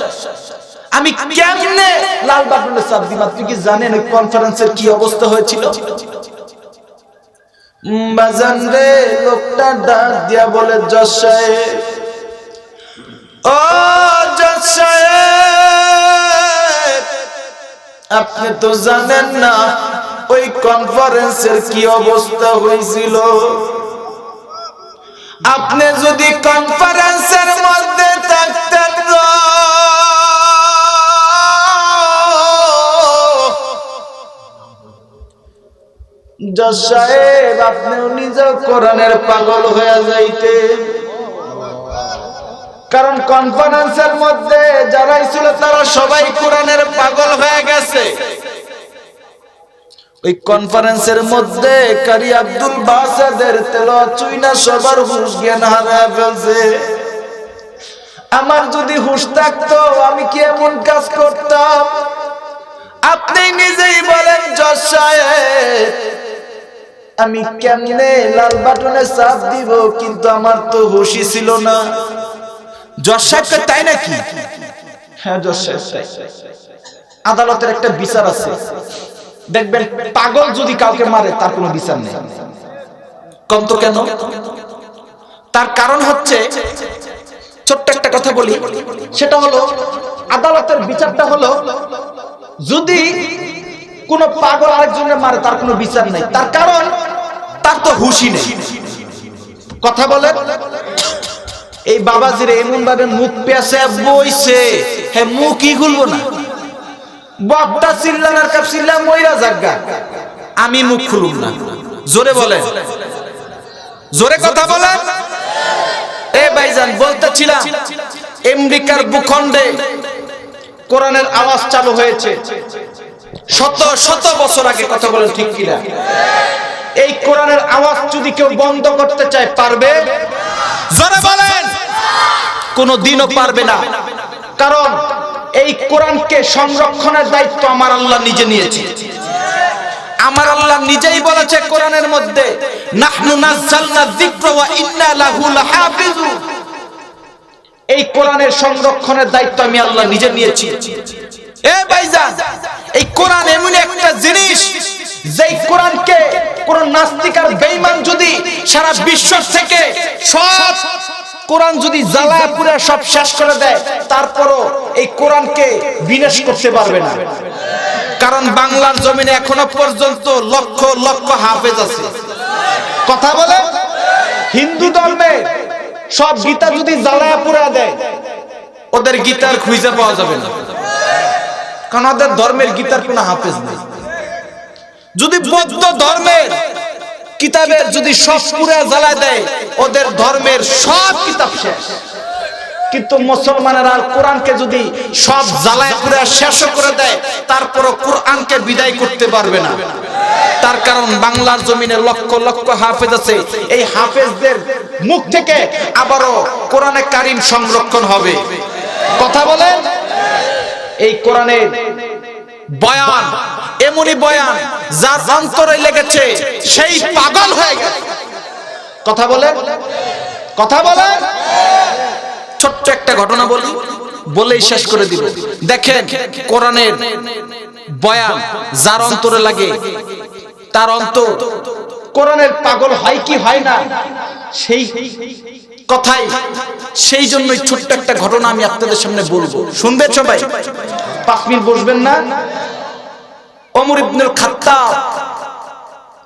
আমি কেমনে লাল বাটনে চাপ দিব? আপনি কি জানেন ওই কনফারেন্সের কি অবস্থা হয়েছিল? বাজান রে, লোকটা ডাক দিয়া বলে, জজ সাহেব, ও জজ সাহেব, আপনি তো জানেন না ওই কনফারেন্সের কি অবস্থা হয়েছিল। আপনি যদি কনফারেন্সের মধ্যে থাকতেন, জজ সাহেব আপনিও নিজেও কোরআনের পাগল হয়ে যাইতেন, কারণ কনফারেন্সের মধ্যে যারাই ছিল তারা সবাই কোরআনের পাগল হয়ে গেছে। ওই কনফারেন্সের মধ্যে কারি আব্দুল বাসেদের তেলাওয়াত চুইনা সবার হুঁশ জ্ঞান হারায় ফেলছে। আমার যদি হুঁশ থাকতো আমি কি এমন কাজ করতাম? আপনি নিজেই বলেন জজ সাহেব, আমি কেমনে লাল বাটনে চাপ দিব, কিন্তু আমার তো হুঁশই ছিল না। জজ সাহেব তাই নাকি? হ্যাঁ জজ সাহেব, আদালতের একটা বিচার আছে, দেখবেন পাগল যদি কাউকে মারে তার কোনো বিচার নেই। কম তো কেন? তার কারণ হচ্ছে, ছোট্ট একটা কথা বলি, সেটা হলো আদালতের বিচারটা হলো, যদি কোন পাগল আরেকজনের মারে তার কোনো বিচার নেই, তার কারণ তার তো হুঁশই নেই। কথা বলে এই বাবাজির এমন ভাবে মুখ পেঁচে বইছে, হ্যাঁ মুখই খুলবো না, বক্তা চিল্লানার কাপ চিল্লা মইরা জাগা, আমি মুখ খুলুম না। জোরে বলেন, জোরে কথা বলেন। এ ভাইজান বলতেছিলাম, আমেরিকার ভূখণ্ডে কোরআনের আওয়াজ চালু হয়েছে শত শত বছর আগে। কথা বলেন ঠিক কিনা? এই কোরআনের আওয়াজ যদি কেউ বন্ধ করতে চায় পারবে? জোরে বলেন, কোনদিনও পারবে না। কারণ এই কোরআনকে সংরক্ষণের দায়িত্ব আমার আল্লাহ নিজে নিয়েছে। আমার আল্লাহ নিজেই বলেছে কোরআনের মধ্যে, নাহনু নাযালনা যিকরা ওয়া ইন্না লাহু লাহাফিজুন। এই কোরআনের সংরক্ষণের দায়িত্ব আমি আল্লাহ নিজে নিয়েছি। এ ভাইজান, এই কোরআন এমন একটা জিনিস, যেই কোরআনকে কোন নাস্তিক আর বেঈমান যদি সারা বিশ্ব থেকে সব কোরআন যদি জ্বালায় পুড়ে সব শেষ করে দেয়, তারপরও এই কোরআনকে বিনাশ করতে পারবে না। কারণ বাংলার জমিনে এখনো পর্যন্ত লক্ষ লক্ষ হাফেজ আছে। কথা বলে, হিন্দু ধর্মে সব গীতা যদি জ্বালায় পুড়ে দেয়, ওদের গীতার খুঁজে পাওয়া যাবে না, কারণ ওদের ধর্মের গীতার কোনো হাফেজ নেই। যদি বৌদ্ধ ধর্মের কিতাবের যদি সব পুরা জ্বালায় দেয়, ওদের ধর্মের সব কিতাব শেষ। কিন্তু মুসলমানেরা কোরআনকে যদি সব জ্বালায় পুরা শেষ করে দেয়, তারপরও কোরআনকে বিদায় করতে পারবে না। তার কারণ বাংলার জমিনে লক্ষ লক্ষ হাফেজ আছে। এই হাফেজদের মুখ থেকে আবারও কোরআনে কারিম সংরক্ষণ হবে। কথা বলেন, এই কোরআনের বয়ান এমনই বয়ান, যার অন্তরে লেগেছে সেই পাগল হয়ে গেছে। কথা বলে, কথা বলে। ছোট্ট একটা ঘটনা বলি, বলেই শেষ করে দিব। দেখেন, কোরআনের বয়ান যার অন্তরে লাগে, তার অন্তর কোরআনের পাগল হয় কি হয় না, সেই কথাই, সেই জন্যই ছোট্ট একটা ঘটনা আমি আপনাদের সামনে বলবো, শুনবেন সবাই? 5 মিনিট বসবেন না? ওমর ইবনুল খাত্তাব,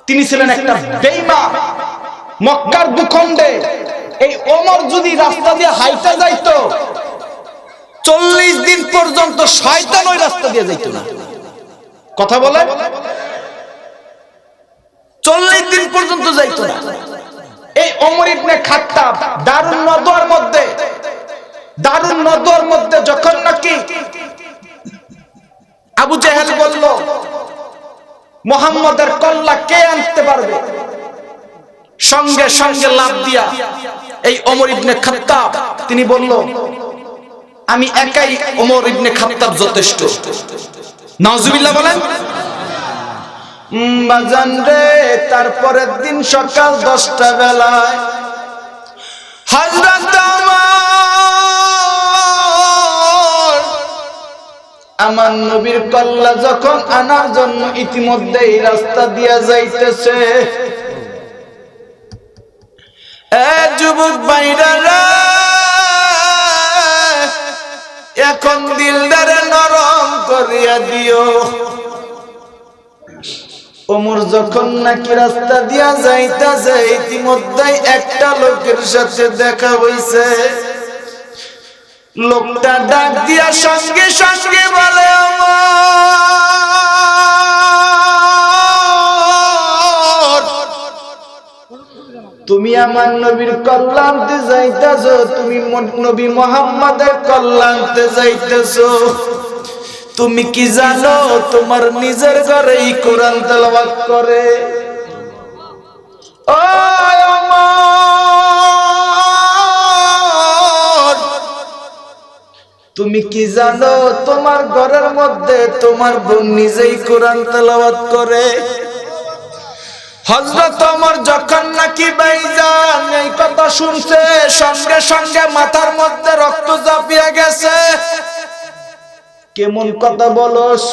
তিনি ছিলেন একটা বেঈমান। মক্কার ভূখণ্ডে এই ওমর যদি রাস্তা দিয়ে হাইটা যাইতো, 40 দিন পর্যন্ত শয়তান ওই রাস্তা দিয়ে যাইতো না। কথা বলে, 40 দিন পর্যন্ত যাইতো না। এই ওমর ইবনে খাত্তাব দারুন নদওয়ার মধ্যে যখন নাকি আবু জেহেল বলল, মুহাম্মদের কল্লা কে আনতে পারবে, সঙ্গে সঙ্গে লাফ দিয়া এই ওমর ইবনে খাত্তাব তিনি বলল, আমি একাই ওমর ইবনে খাত্তাব যথেষ্ট। নাউজুবিল্লাহ বলেন। বাজান রে, তারপরের দিন সকাল 10টা বেলায় হযরত আমার নবীর কল্লা যখন আনার জন্য ইতিমধ্যেই রাস্তা দিয়া যাইতেছে, এ যুবক ভাইরা, এখন দিলদারে নরম করিয়া দিও। ওমর যখন নাকি রাস্তা দিয়া যাইতেছে, ইতিমধ্যেই একটা লোকের সাথে দেখা হইছে। লোকটা ডাক দিয়া সঙ্গে সঙ্গে বলে, ওমর, তুমি আমার নবীর কল্যাণতে যাইতেছো, তুমি নবী মুহাম্মাদের কল্যাণতে যাইতেছো। তুমি কি জানো তোমার নিজের ঘরেই কোরআন তেলাওয়াত করে? ও ওমর, তুমি কি জানো তোমার ঘরের মধ্যে তোমার বোন নিজেই কোরআন তেলাওয়াত করে? হযরত ওমর যখন নাকি ভাইজান এই কথা শুনছে, সঙ্গে সঙ্গে মাথার মধ্যে রক্ত ঝাঁপিয়ে গেছে। কেমন কথা বলস?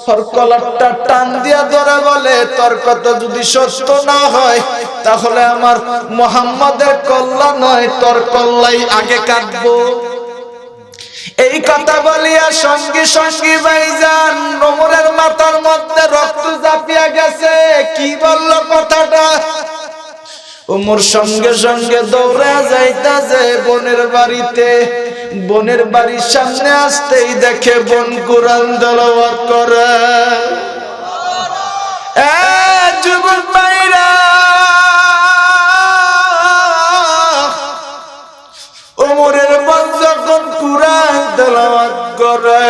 তোর কলারটা টান দিয়া ধরে বলে, তোর কথা যদি সত্য না হয়, তাহলে আমার মুহাম্মাদের কল্লা নয়, তোর কল্লাই আগে কাটবো। এই কথা বলিয়া সঙ্গে সঙ্গে ভাইজান ওমরের মাথার মধ্যে রক্ত ঝাঁপিয়ে গেছে। কি বলল কথাটা? ওমর সঙ্গে সঙ্গে দৌড়ে যাইতাছে বোনের বাড়িতে। বোনের বাড়ির সামনে আসতেই দেখে বোন কোরআন তেলাওয়াত করে। যুবক ভাইরা, ওমরের বোন যখন কোরআন তেলাওয়াত করে,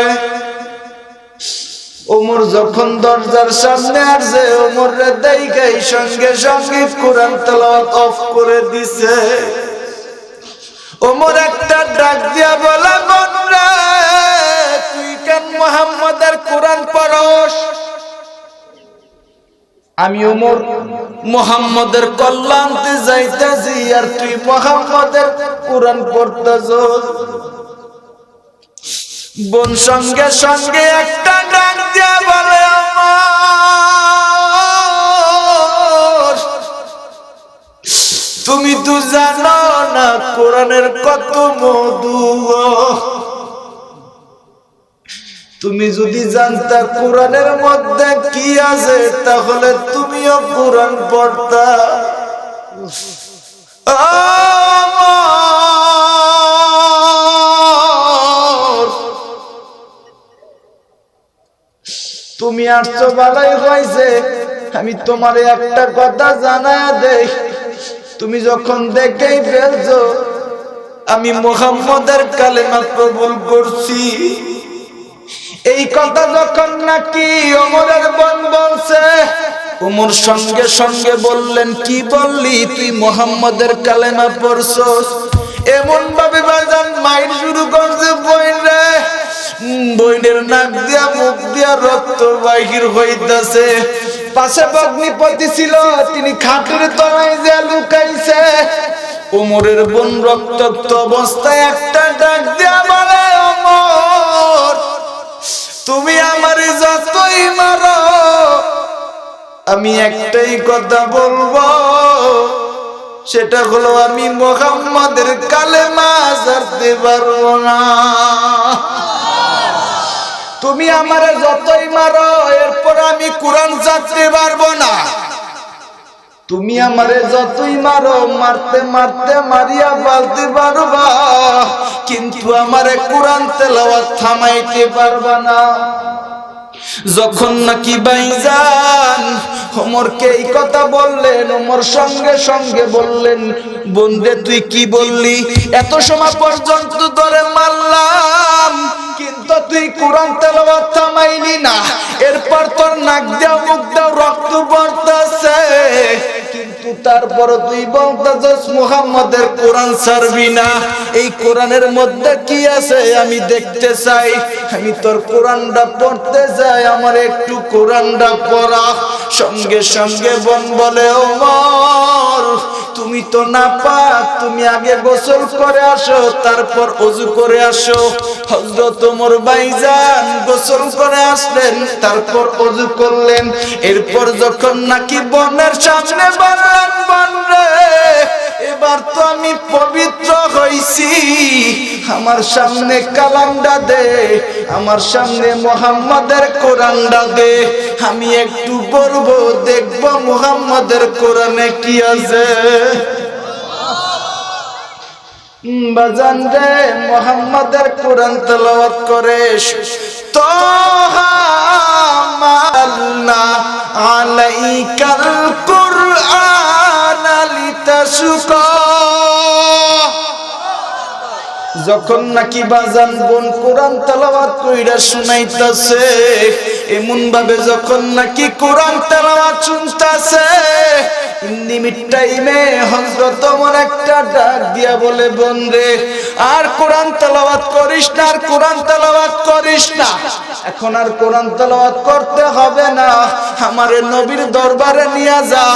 ওমর যখন দরজার সামনে আসছে, ওমরে দেখাই সঙ্গে সঙ্গে কোরআন তেলাওয়াত অফ করে দিছে। ওমর একটা ডাক দিয়া বলে, বোন রে, তুই মুহাম্মাদের কোরআন পড়স, আমি ওমর মুহাম্মাদের কল্যাণতে যাইতাছি আর তুই মুহাম্মাদের কোরআন পড়তাছস। বোন সঙ্গে সঙ্গে একটা ডাক দিয়া বলে, আমার তুমি তো জানো না কোরআনের কত মধু। তুমি যদি জানতা কোরআনের মধ্যে কি আছে তাহলে তুমিও কোরআন পড়তা। তুমি আসছো ভালোই হয়েছে, আমি তোমার একটা কথা জানায়া দেই, তুমি যখন দেখেই ফেলছো আমি মুহাম্মাদের কালেমা কবুল করছি, এই কথা যখন নাকি ওমরের বোন বলছে, ওমর সঙ্গে সঙ্গে বললেন, কি বললি তুই মুহাম্মাদের কালেমা পড়ছস? এমন ভাবে বাজান মাইর শুরু করছে বইনে, বইনের নাক দিয়া মুখ দিয়া রক্ত বাহির হইতাছে। পাশে ভগ্নিপতি ছিল, তিনি খাটের তলায় যে লুকাইছে। ওমরের বোন রক্তাক্ত অবস্থায় একটা ডাক দিয়া বলে, ওমর তুমি আমারে যতই মারো আমি একটাই কথা বলবো, সেটা হলো আমি মুহাম্মাদের কালেমা ছাড়তে পারবো না। তুমি আমারে যতই মারো এরপর আমি কোরআন ছাড়তে পারবো না। তুমি আমারে যতই মারো মারতে মারতে মারিয়া ফেলতে পারবা, কিন্তু আমারে কোরআন তেলাওয়াত থামাইতে পারবা না। যখন নাকি ভাইজান ওমরকে এই কথা বললেন, ওমর সঙ্গে সঙ্গে বললেন, বন্ধে তুই কি বললি? এত সময় পর্যন্ত ধরে মারলাম কিন্তু তুই কোরআন তেলাওয়াত থামাইলি না, এরপর তোর নাক দিয়া মুখ দিয়া রক্ত পড়তেছে, কিন্তু তারপর তুই বলতেছস মুহাম্মাদের কোরআন ছাড়বি না। এই কোরআনের মধ্যে কি আছে আমি দেখতে চাই, আমি তোর কোরআনটা পড়তে চাই, আমার একটু কোরআনটা পড়া। সঙ্গে সঙ্গে বোন বলে, ওমর তুমি তো নাপাক, তুমি আগে গোসল করে আসো তারপর ওযু করে আসো। হযরত ওমর ভাইজান গোসল করে আসলেন, তারপর ওযু করলেন। এরপর যখন নাকি বোনের সামনে বললেন, বোন রে এবার তো আমি পবিত্র হইছি, আমার সামনে কালামটা দে, আমার সামনে মুহাম্মাদের কোরআনটা দে, আমি একটু পড়বো, দেখবো মুহাম্মাদের কোরআনে কি আছে। বাজান রে মুহাম্মাদের কোরআন তেলাওয়াত করে, তোহা মাল্লা আলাইকাল কুরআন লিতাশকা। যখন নাকি বাজান বোন কোরআন তেলাওয়াত কইরা শুনাইতাছে, এমন ভাবে যখন নাকি কোরআন তেলাওয়াত শুনতাছে, ইন্দিমির টাইমে হযরত ওমর একটা ডাক দিয়া বলে, বোন রে আর কোরআন তেলাওয়াত করিস না, আর কোরআন তেলাওয়াত করিস না, এখন আর কোরআন তেলাওয়াত করতে হবে না, আমারে নবীর দরবারে নিয়ে যা,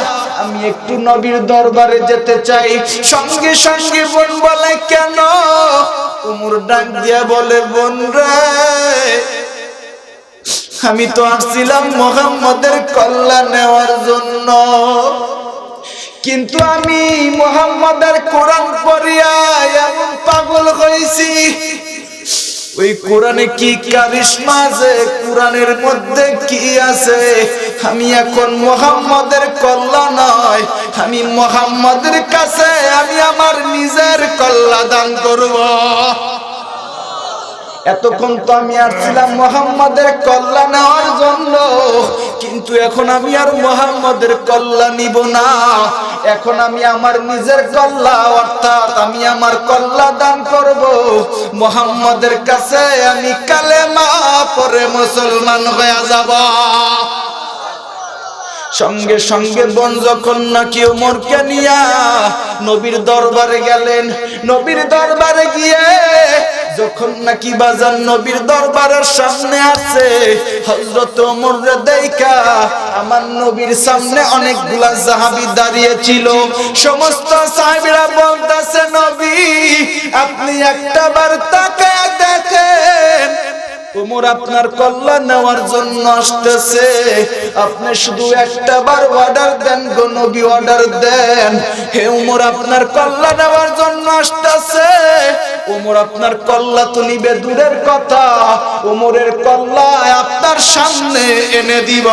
আমি একটু নবীর দরবারে যেতে চাই। সঙ্গে সঙ্গে বোন বলে, কেন? ওমর ডাক দিয়া বলে, বোন রে আমি তো আসছিলাম মুহাম্মাদের কল্যাণ নেওয়ার জন্য, কিন্তু আমি মুহাম্মাদের কোরআন পড়িয়া এমন পাগল হইছি, ওই কোরআনে কি কারিশমা আছে, কোরআনের মধ্যে কি আছে, আমি এখন মুহাম্মাদের কল্যাণ নয়, আমি মুহাম্মাদের কাছে আমি আমার নিজের কল্যাণ দান করব। এতক্ষণ তো আমি আসছিলাম মুহাম্মাদের কল্যাণ নেওয়ার জন্য, কিন্তু এখন আমি আর মুহাম্মাদের কল্যাণ নিব না, এখন আমি আমার নিজের কল্যাণ অর্থাৎ আমি আমার কল্যাণ দান করব মুহাম্মাদের কাছে, আমি কালেমা পড়ে মুসলমান হয়ে যাব। সঙ্গে সঙ্গে বোন যখন নাকি ওমরকে নিয়া নবীর দরবারে গেলেন, নবীর দরবারে গিয়ে যখন নাকি বাজার নবীর দরবারের সামনে আছে, হযরত ওমর দেখা আমার নবীর সামনে অনেকগুলা সাহাবী দাঁড়িয়ে ছিল। সমস্ত সাহাবীরা বলতেছে, নবী আপনি একটাবার তাকায় দেখেন, ওমর আপনার কল্যাণ নেওয়ার জন্য আসতেছে, আপনি শুধু একটাবার অর্ডার দেন গো নবী, অর্ডার দেন। হে ওমর আপনার কল্যাণ নেওয়ার জন্য আসতেছে, ওমর আপনার কল্লা তো নিবে দূরের কথা, ওমরের কল্লা আপনার সামনে এনে দিব।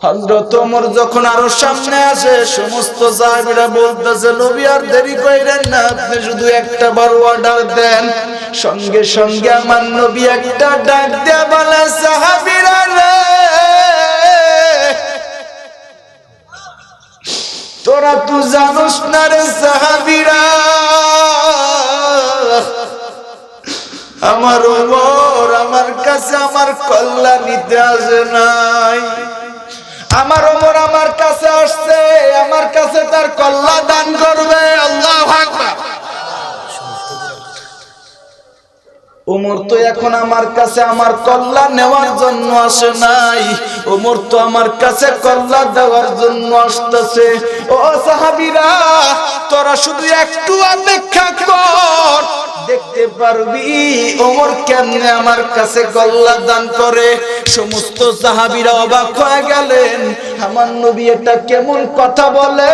হযরত ওমর যখন আরো সামনে আসে, সমস্ত সাহাবীরা বলতেছে, নবী আর দেরি কইরেন না, আপনি শুধু একটা বার অর্ডার দেন। সঙ্গে সঙ্গে আমার নবী একটা ডাক দিয়ে বলে, সাহাবীরা রে, তোরা তো জানোস না রে সাহাবীরা, আমার ওমর আমার কাছে আমার কল্লা নিতে আসে নাই, আমার ওমর আমার কাছে আসছে, আমার কাছে তার কল্লা দান করবে। আল্লাহু আকবার। ওমর তো এখন আমার কাছে আমার কল্লা নেওয়ার জন্য আসে নাই, ওমর তো আমার কাছে কল্লা দেওয়ার জন্য আসতেছে। ও সাহাবীরা, তোরা শুধু একটু অপেক্ষা কর, দেখতে পারবি ওমর কেমনে আমার কাছে কল্লা দান করে। সমস্ত সাহাবীরা অবাক হয়ে গেলেন, আমার নবী এটা কেমন কথা বলে।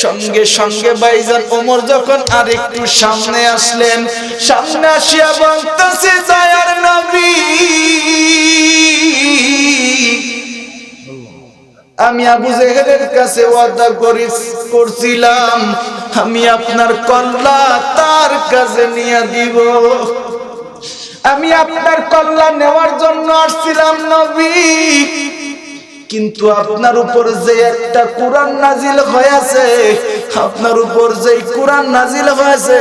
সঙ্গে সঙ্গে ভাইজান ওমর যখন আরেকটু সামনে আসলেন, সামনে আসিয়া বলতেছে, দয়ার নবী আমি আবু জেহেলের কাছে ওয়াদা করছিলাম, আমি আপনার কল্লা তার কাছে নিয়ে দিব, আমি আপনার কল্লা নেওয়ার জন্য আসছিলাম নবী, কিন্তু আপনার উপর যে একটা কোরআন নাজিল হয়েছে, আপনার উপর যে কোরআন নাজিল হয়েছে,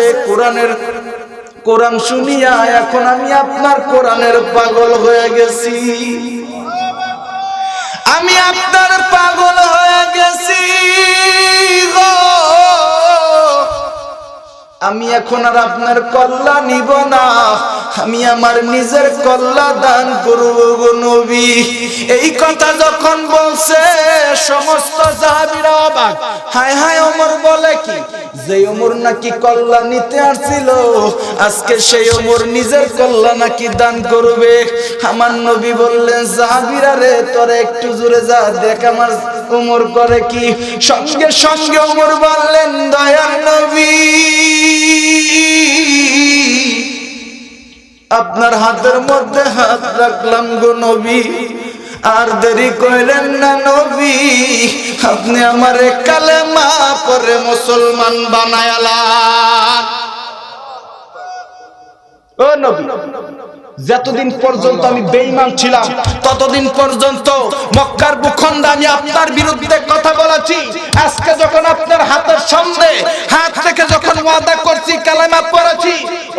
কোরআন শুনিয়া এখন আমি আপনার কোরআনের পাগল হয়ে গেছি, আমি আপনার পাগল হয়ে গেছি গো, আমি এখন আর আপনার কল্লা নিব না, আমি আমার নিজের কল্লা দান করব গো নবী। এই কথা যখন বলছে, সমস্ত সাহাবীরা অবাক, হায় হায় ওমর বলে কি, যে ওমর নাকি কল্লা নিতে আসছিল, আজকে সেই ওমর নিজের কল্লা নাকি দান করবে। আমার নবী বললেন, সাহাবীরা রে, তোরা একটু জোরে যা, দেখ আমার ওমর করে কি। সঙ্গে সঙ্গে ওমর বললেন, দয়ার নবী আপনার হাতের মধ্যে হাত রাখলাম গো নবী, আর দেরি কইলেন না নবী, আপনি আমারে কালেমা পড়ে মুসলমান বানায়ালান। ও নবী, যতদিন পর্যন্ত আমি বেঈমান ছিলাম, ততদিন পর্যন্ত মক্কার ভূখণ্ডে আমি আপনার বিরুদ্ধে কথা বলেছি। আজকে যখন আপনার হাতের সামনে হাত থেকে যখন ওয়াদা করছি, কালেমা পড়েছি,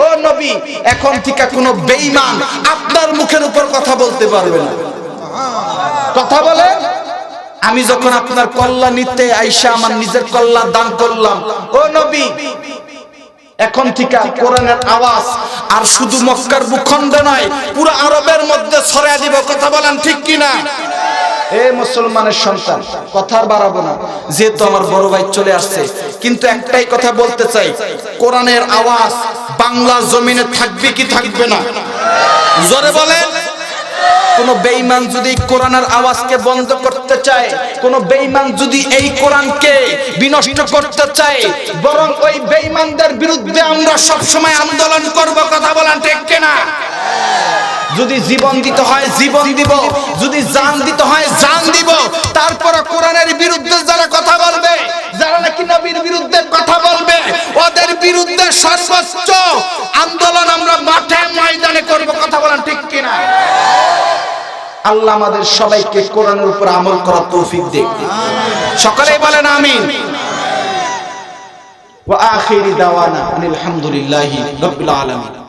ও নবী, এখন থেকে কোনো বেঈমান আপনার মুখের উপর কথা বলতে পারবে না। কথা বলে, আমি যখন আপনার কল্লা নিতে আইসা আমার নিজের কল্লা দান করলাম, ও নবী, এখন থেকে কোরআনের আওয়াজ আর শুধু মক্কার ভূখণ্ডে নয়, পুরো আরবের মধ্যে ছড়িয়ে দিব। কথা বলেন ঠিক কিনা? এ মুসলমানের সন্তান, কথা আর বাড়াবো না, যেহেতু আমার বড় ভাই চলে আসছে, কিন্তু একটাই কথা বলতে চাই, কোরআনের আওয়াজ বাংলা জমিনে থাকবে কি থাকবে না? জোরে বলেন। কোন বেঈমান যদি কোরআনের আওয়াজকে বন্ধ করতে চায়, কোন বেঈমান যদি এই কোরআনকে বিনষ্ট করতে চায়, বরং ওই বেঈমানদের বিরুদ্ধে আমরা সব সময় আন্দোলন করব। কথা বলেন ঠিক কিনা? যদি জীবন দিতে হয় জীবন দিব, যদি জান দিতে হয় জান দিব। তারপর কোরআনের বিরুদ্ধে যারা কথা বলবে, যারা নাকি নবীর বিরুদ্ধে কথা বলবে, ওদের বিরুদ্ধে সর্বোচ্চ আন্দোলন আমরা মাঠে ময়দানে করব। কথা বলেন ঠিক কিনা? আল্লাহ আমাদের সবাইকে কোরআনের উপর আমল করার তৌফিক দেন। সকলেই বলেন আমিন। ওয়া আখিরি দাওয়ানা আলহামদুলিল্লাহি রাব্বিল আলামিন।